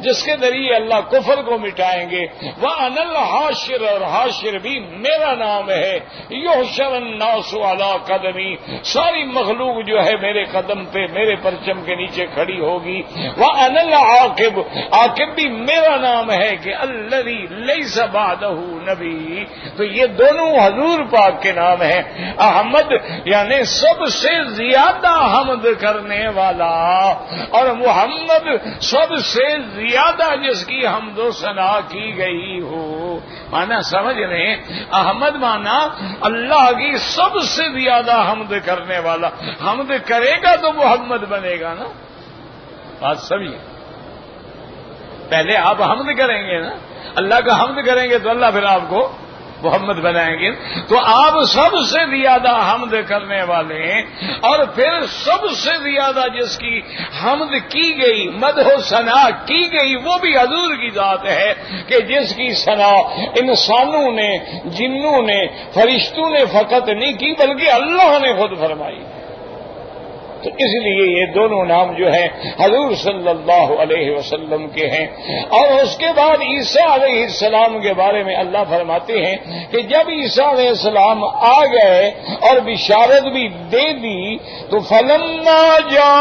جس کے ذریعے اللہ کفر کو مٹائیں گے، وانا الحاشر، اور حاشر بھی میرا نام ہے، یحشر الناس علی قدمی، ساری مخلوق جو ہے میرے قدم پہ، میرے پرچم کے نیچے کھڑی ہوگی، وَأَنَا الْعَاقِبُ، عاقب بھی میرا نام ہے کہ الَّذِي لَيْسَ بَعْدَهُ نبی. تو یہ دونوں حضور پاک کے نام ہیں. احمد یعنی سب سے زیادہ حمد کرنے والا، اور محمد سب سے زیادہ جس کی حمد و ثنا کی گئی ہو. مانا سمجھ لیں، احمد مانا اللہ کی سب سے زیادہ حمد کرنے والا. حمد کرے گا تو محمد بنے گا نا. بات سمجھیے، پہلے آپ حمد کریں گے نا، اللہ کا حمد کریں گے تو اللہ پھر آپ کو محمد بنائیں گے. تو آپ سب سے زیادہ حمد کرنے والے ہیں، اور پھر سب سے زیادہ جس کی حمد کی گئی، مدح و ثنا کی گئی، وہ بھی حضور کی ذات ہے کہ جس کی ثنا انسانوں نے، جنوں نے، فرشتوں نے فقط نہیں کی بلکہ اللہ نے خود فرمائی. تو اس لیے یہ دونوں نام جو ہیں حضور صلی اللہ علیہ وسلم کے ہیں. اور اس کے بعد عیسیٰ علیہ السلام کے بارے میں اللہ فرماتے ہیں کہ جب عیسیٰ علیہ السلام آ گئے اور بشارت بھی دے دی تو فلما جاءہم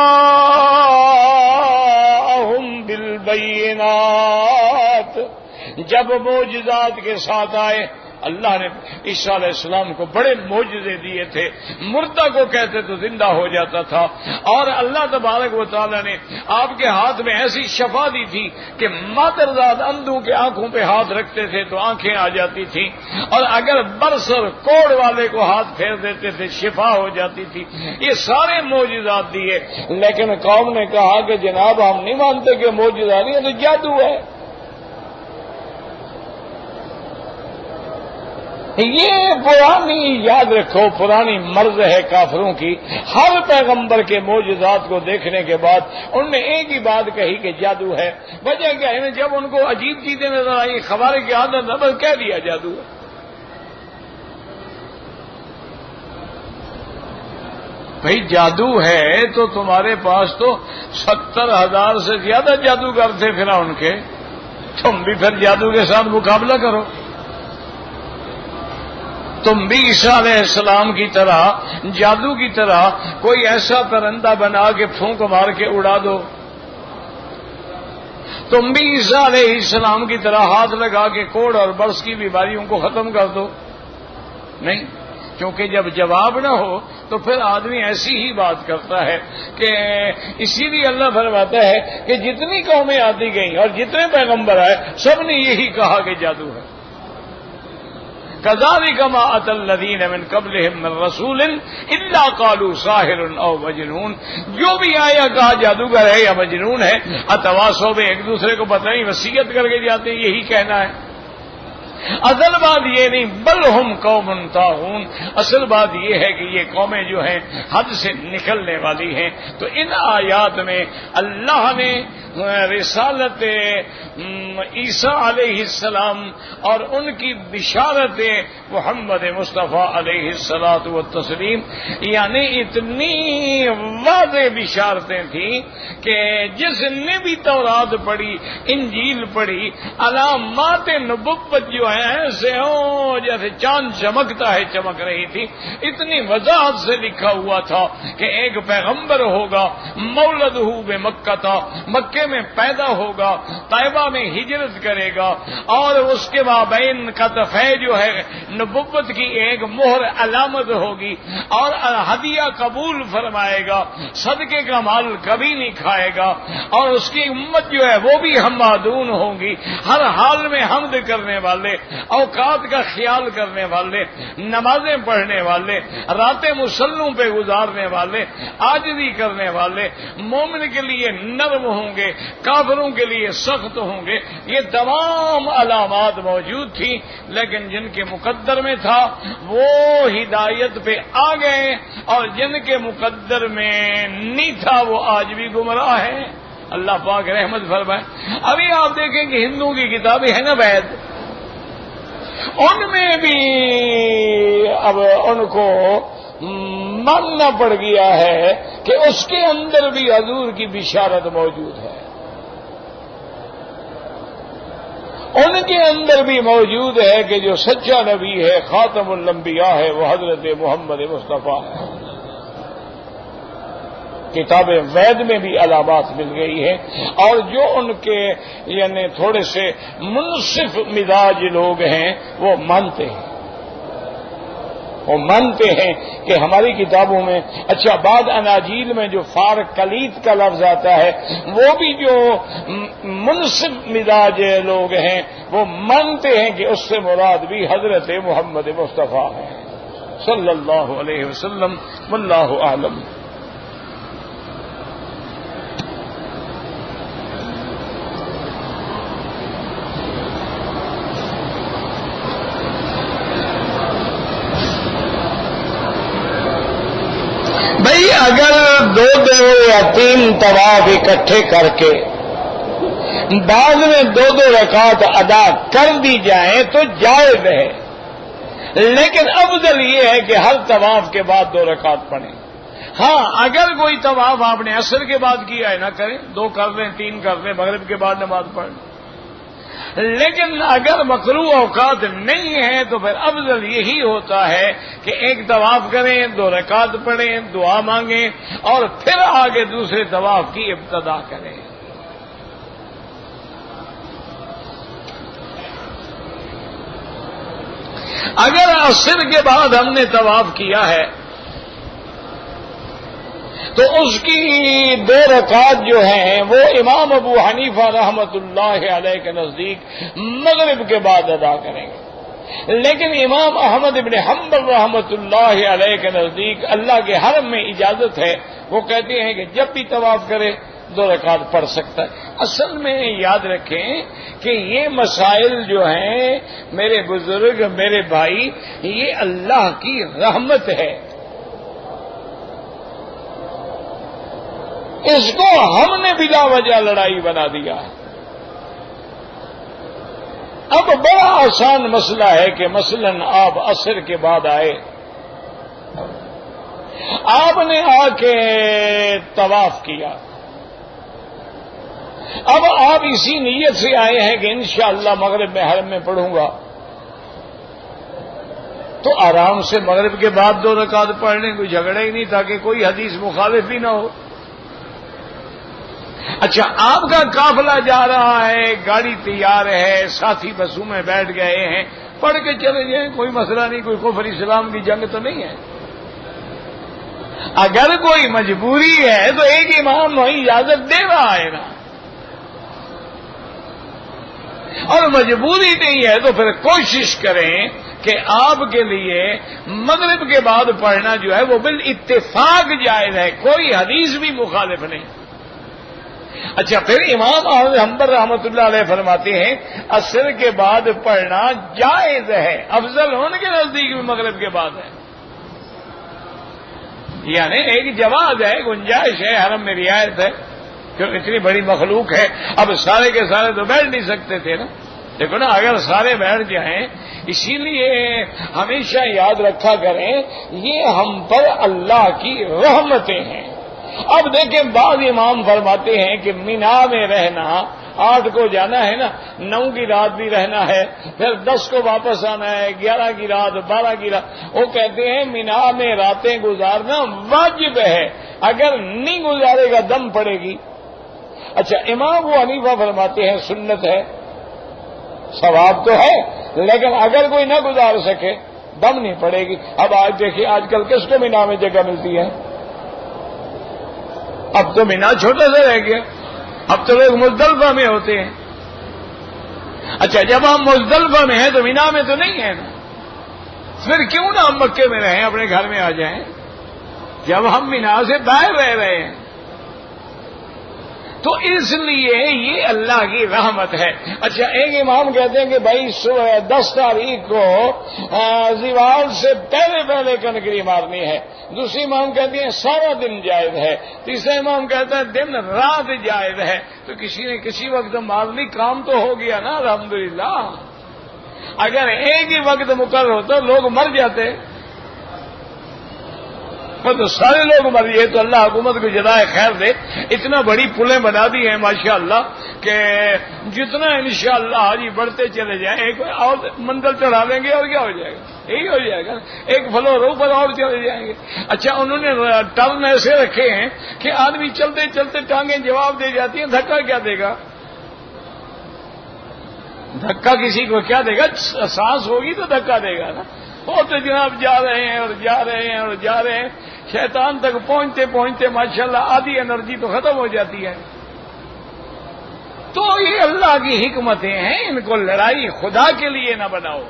بالبینات، جب معجزات کے ساتھ آئے. اللہ نے عیسیٰ علیہ السلام کو بڑے معجزے دیے تھے، مردہ کو کہتے تو زندہ ہو جاتا تھا، اور اللہ تبارک و تعالی نے آپ کے ہاتھ میں ایسی شفا دی تھی کہ مادرزاد اندھوں کے آنکھوں پہ ہاتھ رکھتے تھے تو آنکھیں آ جاتی تھیں، اور اگر برسر کوڑ والے کو ہاتھ پھیر دیتے تھے شفا ہو جاتی تھی. یہ سارے معجزات دیے، لیکن قوم نے کہا کہ جناب ہم نہیں مانتے کہ معجزہ نہیں ہے، تو جادو ہے. یہ پرانی، یاد رکھو، پرانی مرض ہے کافروں کی. ہر پیغمبر کے معجزات کو دیکھنے کے بعد انہوں نے ایک ہی بات کہی کہ جادو ہے. وجہ کیا ہے؟ جب ان کو عجیب چیزیں نظر آئی، خوارے کی عادت نہ بس کہہ دیا جادو ہے. بھائی جادو ہے تو تمہارے پاس تو 70,000 سے زیادہ جادوگر تھے فرعون کے، تم بھی پھر جادو کے ساتھ مقابلہ کرو. تم بھی عیسیٰ علیہ السلام کی طرح، جادو کی طرح کوئی ایسا پرندہ بنا کے پھونک مار کے اڑا دو. تم بھی عیسیٰ علیہ السلام کی طرح ہاتھ لگا کے کوڑ اور برس کی بیماریوں کو ختم کر دو. نہیں، کیونکہ جب جواب نہ ہو تو پھر آدمی ایسی ہی بات کرتا ہے کہ اسی لیے اللہ فرماتا ہے کہ جتنی قومیں آتی گئیں اور جتنے پیغمبر آئے سب نے یہی کہا کہ جادو ہے. كذلك ما أتى الذين من قبلهم من رسول إلا قالوا ساحر أو مجنون. جو بھی آیا کہا جادوگر ہے یا مجنون ہے. اتواصوا میں ایک دوسرے کو پتہ نہیں وصیت کر کے جاتے ہیں یہی کہنا ہے. اصل بات یہ نہیں، بل ہم قوم طاغون، اصل بات یہ ہے کہ یہ قومیں جو ہیں حد سے نکلنے والی ہیں. تو ان آیات میں اللہ نے رسالت عیسیٰ علیہ السلام اور ان کی بشارت محمد مصطفیٰ علیہ الصلاۃ والتسلیم، یعنی اتنی واضح بشارتیں تھیں کہ جس نے بھی تورات پڑھی، انجیل پڑھی، علامات نبوت جو ایسے ہوں جیسے چاند چمکتا ہے، چمک رہی تھی، اتنی وضاحت سے لکھا ہوا تھا کہ ایک پیغمبر ہوگا، مولدہ بمکہ تھا، مکے میں پیدا ہوگا، طیبہ میں ہجرت کرے گا، اور اس کے مابین کتفے جو ہے نبوت کی ایک مہر علامت ہوگی، اور ہدیہ قبول فرمائے گا، صدقے کا مال کبھی نہیں کھائے گا، اور اس کی امت جو ہے وہ بھی حمادون ہوں گی، ہر حال میں حمد کرنے والے، اوقات کا خیال کرنے والے، نمازیں پڑھنے والے، راتیں مصلوں پہ گزارنے والے، عاجزی کرنے والے، مومن کے لیے نرم ہوں گے، کافروں کے لیے سخت ہوں گے۔ یہ تمام علامات موجود تھیں، لیکن جن کے مقدر میں تھا وہ ہدایت پہ آ گئے، اور جن کے مقدر میں نہیں تھا وہ آج بھی گمراہ ہیں۔ اللہ پاک رحمت فرمائے۔ ابھی آپ دیکھیں کہ ہندوؤں کی کتابیں ہیں نا وید، ان میں بھی اب ان کو ماننا پڑ گیا ہے کہ اس کے اندر بھی حضور کی بشارت موجود ہے، ان کے اندر بھی موجود ہے کہ جو سچا نبی ہے، خاتم الانبیاء ہے، وہ حضرت محمد مصطفیٰ ہے۔ کتاب وید میں بھی علامات مل گئی ہیں، اور جو ان کے یعنی تھوڑے سے منصف مزاج لوگ ہیں وہ مانتے ہیں، وہ مانتے ہیں کہ ہماری کتابوں میں، اچھا بعد اناجیل میں جو فار کلیت کا لفظ آتا ہے، وہ بھی جو منصف مزاج لوگ ہیں وہ مانتے ہیں کہ اس سے مراد بھی حضرت محمد مصطفیٰ ہے صلی اللہ علیہ وسلم، واللہ اعلم۔ بھئی اگر دو یا تین طواف اکٹھے کر کے بعد میں دو رکعت ادا کر دی جائیں تو جائز ہے، لیکن افضل یہ ہے کہ ہر طواف کے بعد 2 رکعت پڑھیں۔ ہاں اگر کوئی طواف آپ نے عصر کے بعد کیا ہے نہ کریں، 2 کر لیں، 3 کر لیں، مغرب کے بعد نماز پڑھ لیں، لیکن اگر مکروہ اوقات نہیں ہے تو پھر افضل یہی ہوتا ہے کہ ایک طواف کریں، 2 رکعت پڑھیں، دعا مانگیں، اور پھر آگے دوسرے طواف کی ابتدا کریں۔ اگر عصر کے بعد ہم نے طواف کیا ہے تو اس کی 2 رکعت جو ہیں وہ امام ابو حنیفہ رحمت اللہ علیہ کے نزدیک مغرب کے بعد ادا کریں گے، لیکن امام احمد ابن حنبل رحمت اللہ علیہ کے نزدیک اللہ کے حرم میں اجازت ہے، وہ کہتے ہیں کہ جب بھی طواف کرے 2 رکعت پڑھ سکتا ہے۔ اصل میں یاد رکھیں کہ یہ مسائل جو ہیں میرے بزرگ، میرے بھائی، یہ اللہ کی رحمت ہے، اس کو ہم نے بلا وجہ لڑائی بنا دیا۔ اب بڑا آسان مسئلہ ہے کہ مثلا آپ عصر کے بعد آئے، آپ نے آ کے طواف کیا، اب آپ اسی نیت سے آئے ہیں کہ انشاءاللہ مغرب میں حرم میں پڑھوں گا، تو آرام سے مغرب کے بعد 2 رکعت پڑھ لیں، کوئی جھگڑا ہی نہیں، تاکہ کوئی حدیث مخالف بھی نہ ہو۔ اچھا آپ کا قافلہ جا رہا ہے، گاڑی تیار ہے، ساتھی بسوں میں بیٹھ گئے ہیں، پڑھ کے چلے جائیں، کوئی مسئلہ نہیں، کوئی کفر اسلام کی جنگ تو نہیں ہے۔ اگر کوئی مجبوری ہے تو ایک امام وہی اجازت دے رہا ہے نا، اور مجبوری نہیں ہے تو پھر کوشش کریں کہ آپ کے لیے مغرب کے بعد پڑھنا جو ہے وہ بالاتفاق جائز ہے، کوئی حدیث بھی مخالف نہیں۔ اچھا پھر امام احمد حنبل رحمۃ اللہ علیہ فرماتے ہیں عصر کے بعد پڑھنا جائز ہے، افضل ہونے کے نزدیک بھی مغرب کے بعد ہے، یعنی ایک جواز ہے، گنجائش ہے، حرم میں رعایت ہے، کیوں اتنی بڑی مخلوق ہے۔ اب سارے کے سارے تو بیٹھ نہیں سکتے تھے نا، دیکھو نا، اگر سارے بیٹھ جائیں، اسی لیے ہمیشہ یاد رکھا کریں یہ ہم پر اللہ کی رحمتیں ہیں۔ اب دیکھیں بعض امام فرماتے ہیں کہ مینا میں رہنا 8 کو جانا ہے نا، 9 کی رات بھی رہنا ہے، پھر 10 کو واپس آنا ہے، 11 کی رات، 12 کی رات. وہ کہتے ہیں مینا میں راتیں گزارنا واجب ہے، اگر نہیں گزارے گا دم پڑے گی. اچھا، امام ابو حنیفہ فرماتے ہیں سنت ہے، ثواب تو ہے، لیکن اگر کوئی نہ گزار سکے دم نہیں پڑے گی. اب آج دیکھیے آج کل کس کو مینا میں جگہ ملتی ہے؟ اب تو مینا چھوٹا سا رہ گیا، اب تو لوگ مزدلفہ میں ہوتے ہیں. اچھا، جب ہم مزدلفہ میں ہیں تو مینا میں تو نہیں ہے نا، پھر کیوں نہ ہم مکے میں رہیں، اپنے گھر میں آ جائیں جب ہم مینا سے باہر رہ رہے ہیں. تو اس لیے یہ اللہ کی رحمت ہے. اچھا، ایک امام کہتے ہیں کہ بھائی 10 تاریخ کو زوال سے پہلے کنکری مارنی ہے. دوسری امام کہتی ہیں سارا دن جائز ہے. تیسرا امام کہتا ہے دن رات جائز ہے. تو کسی نے کسی وقت مار لی، کام تو ہو گیا نا الحمدللہ. اگر ایک ہی وقت مقرر ہوتا لوگ مر جاتے، تو سارے لوگ مر گئے. تو اللہ حکومت کو جزائے خیر دے، اتنا بڑی پلیں بنا دی ہیں ماشاءاللہ کہ جتنا انشاءاللہ حاجی بڑھتے چلے جائیں ایک اور منزل چڑھا لیں گے اور کیا ہو جائے گا، یہی ہو جائے گا، ایک فلور اوپر اور چلے جائیں گے. اچھا، انہوں نے ٹرن ایسے رکھے ہیں کہ آدمی چلتے چلتے ٹانگیں جواب دے جاتی ہیں، دھکا کیا دے گا؟ دھکا کسی کو کیا دے گا؟ سانس ہوگی تو دھکا دے گا نا. وہ تو جناب جا رہے ہیں اور جا رہے ہیں اور جا رہے ہیں، شیطان تک پہنچتے پہنچتے ماشاءاللہ آدھی انرجی تو ختم ہو جاتی ہے. تو یہ اللہ کی حکمتیں ہیں، ان کو لڑائی خدا کے لیے نہ بناؤ.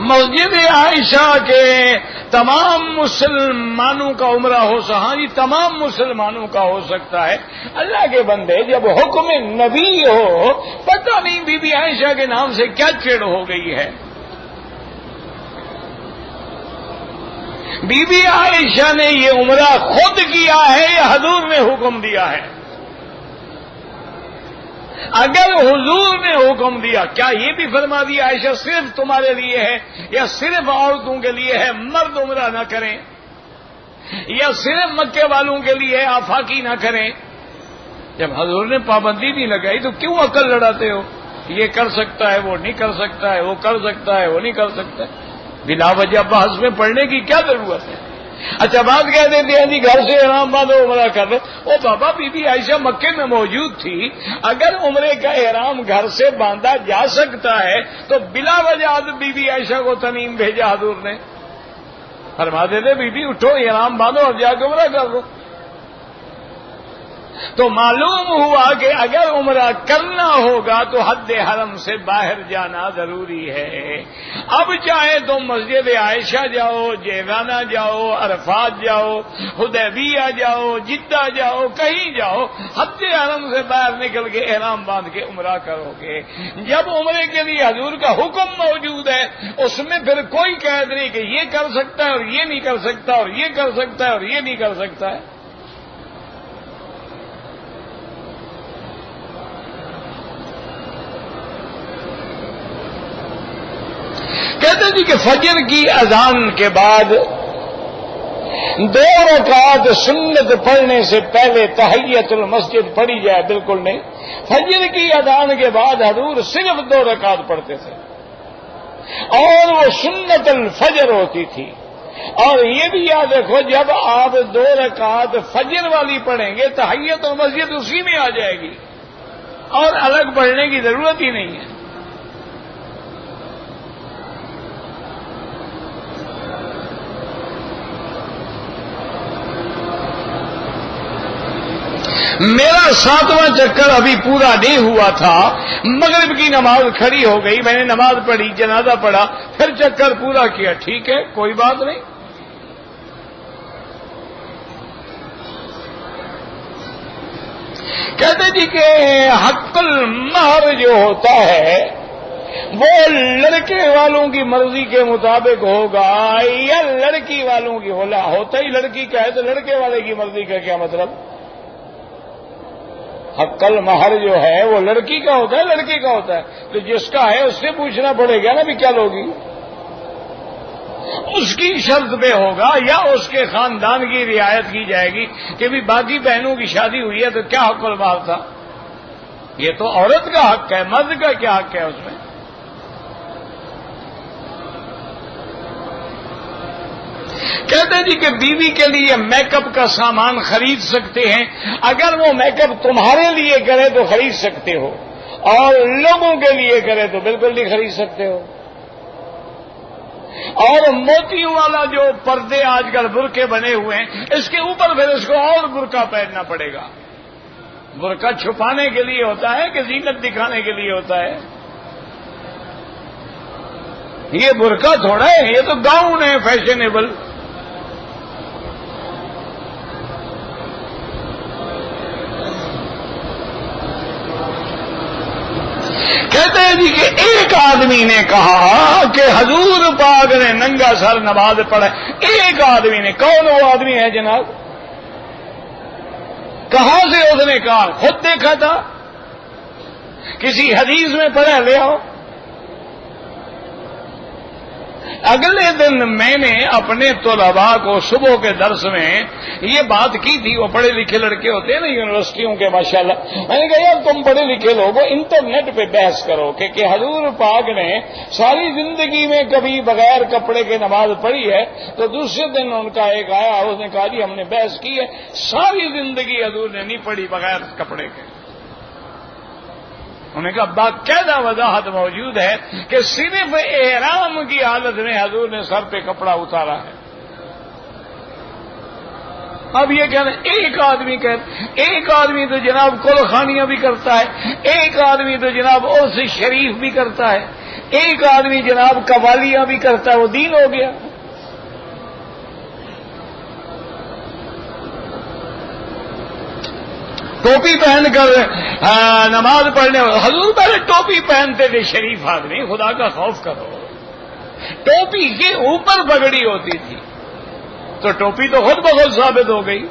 مسجد عائشہ کے تمام مسلمانوں کا عمرہ ہو سکتا، ہاں جی تمام مسلمانوں کا ہو سکتا ہے. اللہ کے بندے، جب حکم نبی ہو، پتہ نہیں بی بی عائشہ کے نام سے کیا چڑ ہو گئی ہے. بی بی عائشہ نے یہ عمرہ خود کیا ہے یا حضور نے حکم دیا ہے؟ اگر حضور نے حکم دیا، کیا یہ بھی فرما دیا عائشہ صرف تمہارے لیے ہے یا صرف عورتوں کے لیے ہے مرد عمرہ نہ کریں، یا صرف مکے والوں کے لیے آفاقی نہ کریں؟ جب حضور نے پابندی نہیں لگائی تو کیوں عقل لڑاتے ہو؟ یہ کر سکتا ہے، وہ نہیں کر سکتا ہے، وہ کر سکتا ہے، وہ نہیں کر سکتا ہے. بلا وجہ بحث میں پڑھنے کی کیا ضرورت ہے؟ اچھا، بات کہہ دیتے ہیں جی گھر سے احرام باندھو عمرہ کر لو. او بابا، بی بی عائشہ مکے میں موجود تھی، اگر عمرے کا احرام گھر سے باندھا جا سکتا ہے تو بلا وجہ بی بی عائشہ کو تنیم بھیجا حضور نے. فرما دیتے بی بی اٹھو احرام باندھو اور جا کے عمرہ کر لو. تو معلوم ہوا کہ اگر عمرہ کرنا ہوگا تو حد حرم سے باہر جانا ضروری ہے. اب چاہے تم مسجد عائشہ جاؤ، جیرانہ جاؤ، عرفات جاؤ، حدیبیہ جاؤ، جدہ جاؤ، کہیں جاؤ، حد حرم سے باہر نکل کے احرام باندھ کے عمرہ کرو گے. جب عمرے کے لیے حضور کا حکم موجود ہے، اس میں پھر کوئی قید نہیں کہ یہ کر سکتا ہے اور یہ نہیں کر سکتا اور یہ کر سکتا ہے اور یہ نہیں کر سکتا ہے. کہتے جی کہ فجر کی اذان کے بعد 2 رکعت سنت پڑھنے سے پہلے تحیت المسجد پڑھی جائے، بالکل نہیں. فجر کی اذان کے بعد حضور صرف 2 رکعت پڑھتے تھے اور وہ سنت الفجر ہوتی تھی. اور یہ بھی یاد رکھو، جب آپ 2 رکعت فجر والی پڑھیں گے تحیت المسجد اسی میں آ جائے گی اور الگ پڑھنے کی ضرورت ہی نہیں ہے. میرا 7واں چکر ابھی پورا نہیں ہوا تھا، مغرب کی نماز کھڑی ہو گئی، میں نے نماز پڑھی، جنازہ پڑھا، پھر چکر پورا کیا. ٹھیک ہے، کوئی بات نہیں. کہتے جی کہ حق المہر جو ہوتا ہے وہ لڑکے والوں کی مرضی کے مطابق ہوگا یا لڑکی والوں کی؟ ہوتا ہی لڑکی کا ہے تو لڑکے والے کی مرضی کا کیا مطلب؟ حق المہر جو ہے وہ لڑکی کا ہوتا ہے، لڑکے کا ہوتا ہے. تو جس کا ہے اس سے پوچھنا پڑے گا نا بھی کیا لوگی. اس کی شرط پہ ہوگا یا اس کے خاندان کی رعایت کی جائے گی کہ بھی باقی بہنوں کی شادی ہوئی ہے تو کیا حق المال تھا؟ یہ تو عورت کا حق ہے، مرد کا کیا حق ہے اس میں؟ کہتے ہیں جی کہ بیوی کے لیے میک اپ کا سامان خرید سکتے ہیں، اگر وہ میک اپ تمہارے لیے کرے تو خرید سکتے ہو، اور لوگوں کے لیے کرے تو بالکل نہیں خرید سکتے ہو۔ اور موتیوں والا جو پردے آج کل برقعے بنے ہوئے ہیں، اس کے اوپر پھر اس کو اور برقع پہننا پڑے گا۔ برقع چھپانے کے لیے ہوتا ہے کہ زینت دکھانے کے لیے ہوتا ہے؟ یہ برقع تھوڑا ہے، یہ تو گاؤن ہے فیشنیبل۔ کہتے ہیں جی کہ ایک آدمی نے کہا کہ حضور پاک نے ننگا سر نماز پڑھا۔ ایک آدمی نے، کون وہ آدمی ہے جناب؟ کہاں سے اس نے کہا؟ خود دیکھا تھا؟ کسی حدیث میں پڑھا لے آؤ؟ اگلے دن میں نے اپنے طلباء کو صبح کے درس میں یہ بات کی تھی، وہ پڑھے لکھے لڑکے ہوتے ہیں نا یونیورسٹیوں کے ماشاءاللہ، میں نے کہا یار تم پڑھے لکھے لوگ انٹرنیٹ پہ بحث کرو کہ حضور پاک نے ساری زندگی میں کبھی بغیر کپڑے کے نماز پڑھی ہے؟ تو دوسرے دن ان کا ایک آیا، اس نے کہا جی ہم نے بحث کی ہے، ساری زندگی حضور نے نہیں پڑھی بغیر کپڑے کے۔ انہوں نے کہا باقاعدہ وضاحت موجود ہے کہ صرف احرام کی حالت میں حضور نے سر پہ کپڑا اتارا ہے۔ اب یہ کہنا ایک آدمی تو جناب کل خانیاں بھی کرتا ہے، ایک آدمی تو جناب عرس شریف بھی کرتا ہے، ایک آدمی جناب قوالیاں بھی کرتا ہے، وہ دین ہو گیا؟ ٹوپی پہن کر نماز پڑھنے، حضور پہلے ٹوپی پہنتے تھے، شریف آدمی، خدا کا خوف کرو۔ ٹوپی کے اوپر پگڑی ہوتی تھی تو ٹوپی تو خود بخود ثابت ہو گئی۔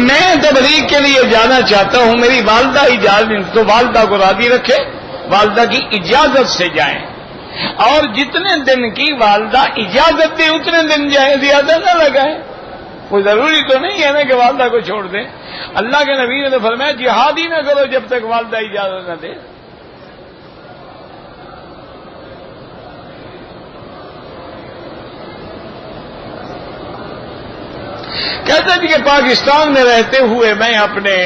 میں تبلیغ کے لیے جانا چاہتا ہوں، میری والدہ اجازت تو والدہ کو راضی رکھے، والدہ کی اجازت سے جائیں، اور جتنے دن کی والدہ اجازت دے اتنے دن جائیں، زیادہ نہ لگائیں۔ کوئی ضروری تو نہیں ہے نا کہ والدہ کو چھوڑ دیں۔ اللہ کے نبی نے فرمایا جہاد ہی نہ کرو جب تک والدہ اجازت نہ دے۔ کہتے ہیں کہ پاکستان میں رہتے ہوئے میں اپنے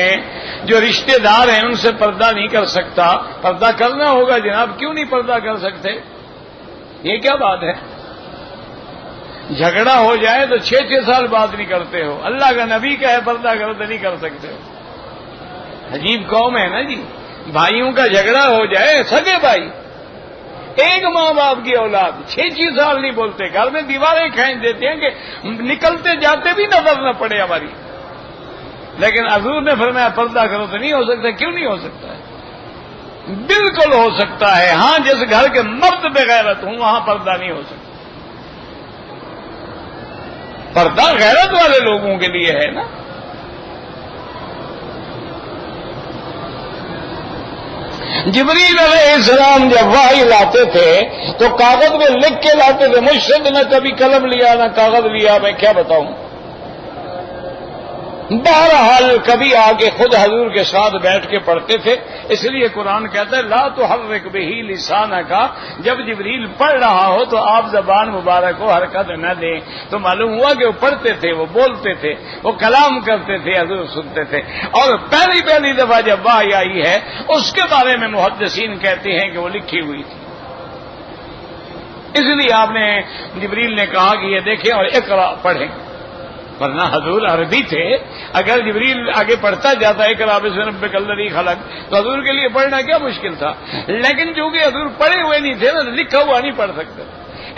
جو رشتہ دار ہیں ان سے پردہ نہیں کر سکتا۔ پردہ کرنا ہوگا جناب، کیوں نہیں پردہ کر سکتے؟ یہ کیا بات ہے؟ جھگڑا ہو جائے تو 6 سال بات نہیں کرتے ہو، اللہ کا نبی کا ہے پردہ کرو تو نہیں کر سکتے ہو۔ عجیب قوم ہے نا جی، بھائیوں کا جھگڑا ہو جائے، سگے بھائی، ایک ماں باپ کی اولاد 6 سال نہیں بولتے، گھر میں دیواریں کھینچ دیتے ہیں کہ نکلتے جاتے بھی نظر نہ پڑے ہماری، لیکن حضور نے فرمایا پردہ کرو تو نہیں ہو سکتا۔ کیوں نہیں ہو سکتا ہے؟ بالکل ہو سکتا ہے، ہاں جس گھر کے مرد بغیرت ہوں وہاں پردہ نہیں ہو سکتا۔ پردہ غیرت والے لوگوں کے لیے ہے نا۔ جبریل علیہ السلام جب وحی لاتے تھے تو کاغذ میں لکھ کے لاتے تھے، مجھ سے نہ کبھی قلم لیا نہ کاغذ لیا، میں کیا بتاؤں۔ بہرحال کبھی آگے خود حضور کے ساتھ بیٹھ کے پڑھتے تھے، اس لیے قرآن کہتا ہے لا تحرک بہ لسانک، جب جبریل پڑھ رہا ہو تو آپ زبان مبارک کو حرکت نہ دیں۔ تو معلوم ہوا کہ وہ پڑھتے تھے، وہ بولتے تھے، وہ کلام کرتے تھے، حضور سنتے تھے۔ اور پہلی دفعہ جب وحی آئی ہے اس کے بارے میں محدثین کہتے ہیں کہ وہ لکھی ہوئی تھی، اس لیے آپ نے جبریل نے کہا کہ یہ دیکھیں اور اقرا پڑھیں، ورنہ حضور عربی تھے، اگر جبریل آگے پڑھتا جاتا ہے اقرا بسم ربک الذی خلق تو حضور کے لیے پڑھنا کیا مشکل تھا، لیکن چونکہ حضور پڑھے ہوئے نہیں تھے نا، لکھا ہوا نہیں پڑھ سکتے،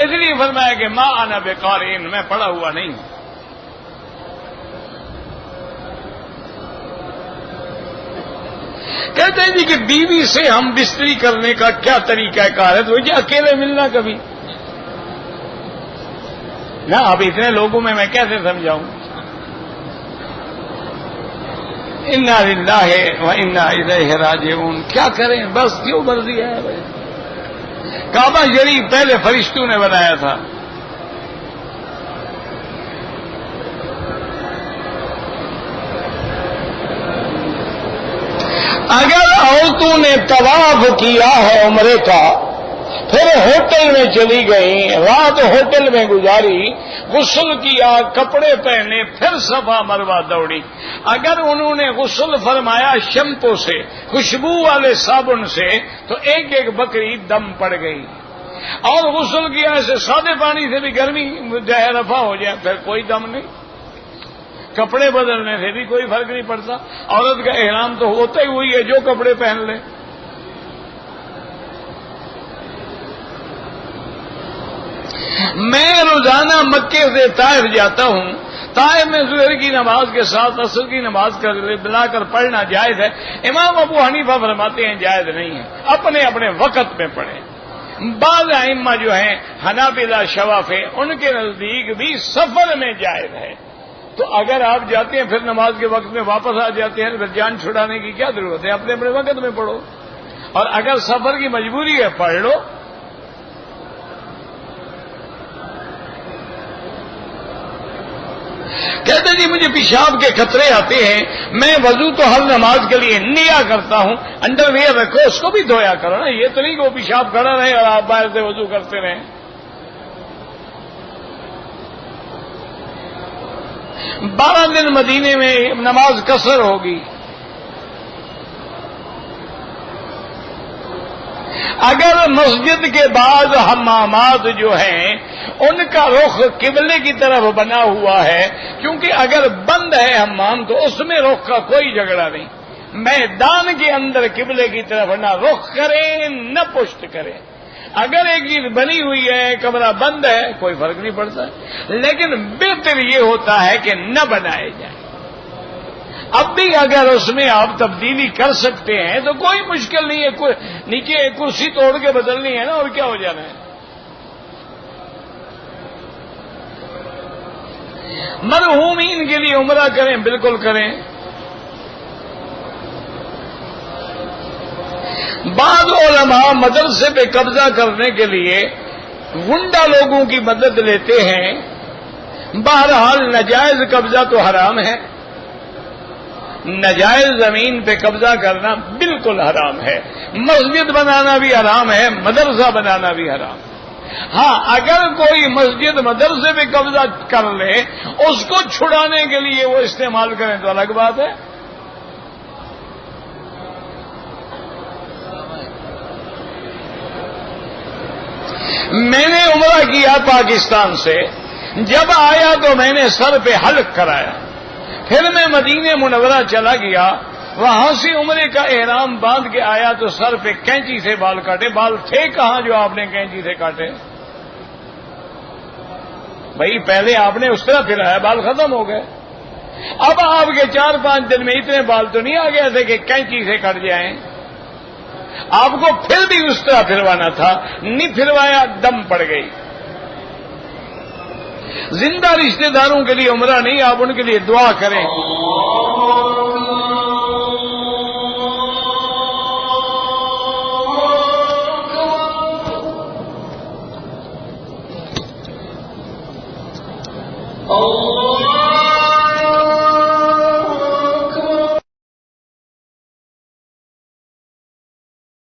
اس لیے فرمایا کہ ما انا بقارئ، میں پڑھا ہوا نہیں ہوں۔ کہتے ہیں جی کہ بیوی سے ہم بستری کرنے کا کیا طریقہ کار ہے؟ تو جی اکیلے ملنا کبھی نہ، اب اتنے لوگوں میں کیسے سمجھاؤں؟ انا للہ و انا الیہ راجعون. کیا کریں، بس کیوں مرضی ہے بھائی. کعبہ شریف پہلے فرشتوں نے بنایا تھا. اگر عورتوں نے طواف کیا ہے عمرے کا، پھر ہوٹل میں چلی گئیں، رات ہوٹل میں گزاری، غسل کیا، کپڑے پہنے، پھر صفا مروا دوڑی، اگر انہوں نے غسل فرمایا شیمپو سے، خوشبو والے صابن سے، تو ایک ایک بکری دم پڑ گئی. اور غسل کیا ایسے سادے پانی سے بھی گرمی جو ہے رفع ہو جائے، پھر کوئی دم نہیں. کپڑے بدلنے سے بھی کوئی فرق نہیں پڑتا. عورت کا احرام تو ہوتا ہی وہی ہے جو کپڑے پہن لے. میں روزانہ مکے سے طائف جاتا ہوں. طائف میں ظہر کی نماز کے ساتھ عصر کی نماز بلا کر پڑھنا جائز ہے. امام ابو حنیفہ فرماتے ہیں جائز نہیں ہے، اپنے اپنے وقت میں پڑھیں. بعض ائمہ جو ہیں حنابلہ شوافی، ان کے نزدیک بھی سفر میں جائز ہے. تو اگر آپ جاتے ہیں پھر نماز کے وقت میں واپس آ جاتے ہیں، پھر جان چھڑانے کی کیا ضرورت ہے؟ اپنے اپنے وقت میں پڑھو. اور اگر سفر کی مجبوری ہے پڑھ لو. کہتے جی مجھے پیشاب کے خطرے آتے ہیں، میں وضو تو ہر نماز کے لیے نیا کرتا ہوں، انڈر ویئر رکھو، اس کو بھی دھویا کرو نا. یہ تو نہیں کہ وہ پیشاب کھڑا رہے اور آپ باہر سے وضو کرتے رہیں. 12 دن مدینے میں نماز قصر ہوگی. اگر مسجد کے بعد حمامات جو ہیں ان کا رخ قبلے کی طرف بنا ہوا ہے، کیونکہ اگر بند ہے حمام تو اس میں رخ کا کوئی جھگڑا نہیں. میدان کے اندر قبلے کی طرف نہ رخ کریں نہ پشت کریں. اگر ایک چیز بنی ہوئی ہے، کمرہ بند ہے، کوئی فرق نہیں پڑتا. لیکن بہتر یہ ہوتا ہے کہ نہ بنائے جائیں. اب بھی اگر اس میں آپ تبدیلی کر سکتے ہیں تو کوئی مشکل نہیں ہے. نیچے ایک کرسی توڑ کے بدلنی ہے نا، اور کیا ہو جانا ہے. مرحومین کے لیے عمرہ کریں، بالکل کریں. بعض علماء مدرسے پہ قبضہ کرنے کے لیے غنڈہ لوگوں کی مدد لیتے ہیں. بہرحال ناجائز قبضہ تو حرام ہے. ناجائز زمین پہ قبضہ کرنا بالکل حرام ہے. مسجد بنانا بھی حرام ہے، مدرسہ بنانا بھی حرام ہے. ہاں اگر کوئی مسجد مدرسے پہ قبضہ کر لے، اس کو چھڑانے کے لیے وہ استعمال کریں تو الگ بات ہے. میں نے عمرہ کیا پاکستان سے، جب آیا تو میں نے سر پہ حلق کرایا. پھر میں مدینہ منورہ چلا گیا، وہاں سے عمرے کا احرام باندھ کے آیا تو سر پہ کینچی سے بال کاٹے. بال تھے کہاں جو آپ نے کینچی سے کاٹے؟ بھائی پہلے آپ نے اس طرح پھرایا، بال ختم ہو گئے. اب آپ کے 4-5 دن میں اتنے بال تو نہیں آ گئے تھے کہ کینچی سے کٹ جائیں. آپ کو پھر بھی اس طرح پھروانا تھا، نہیں پھروایا، دم پڑ گئی. زندہ رشتہ داروں کے لیے عمرہ نہیں، آپ ان کے لیے دعا کریں. اللہ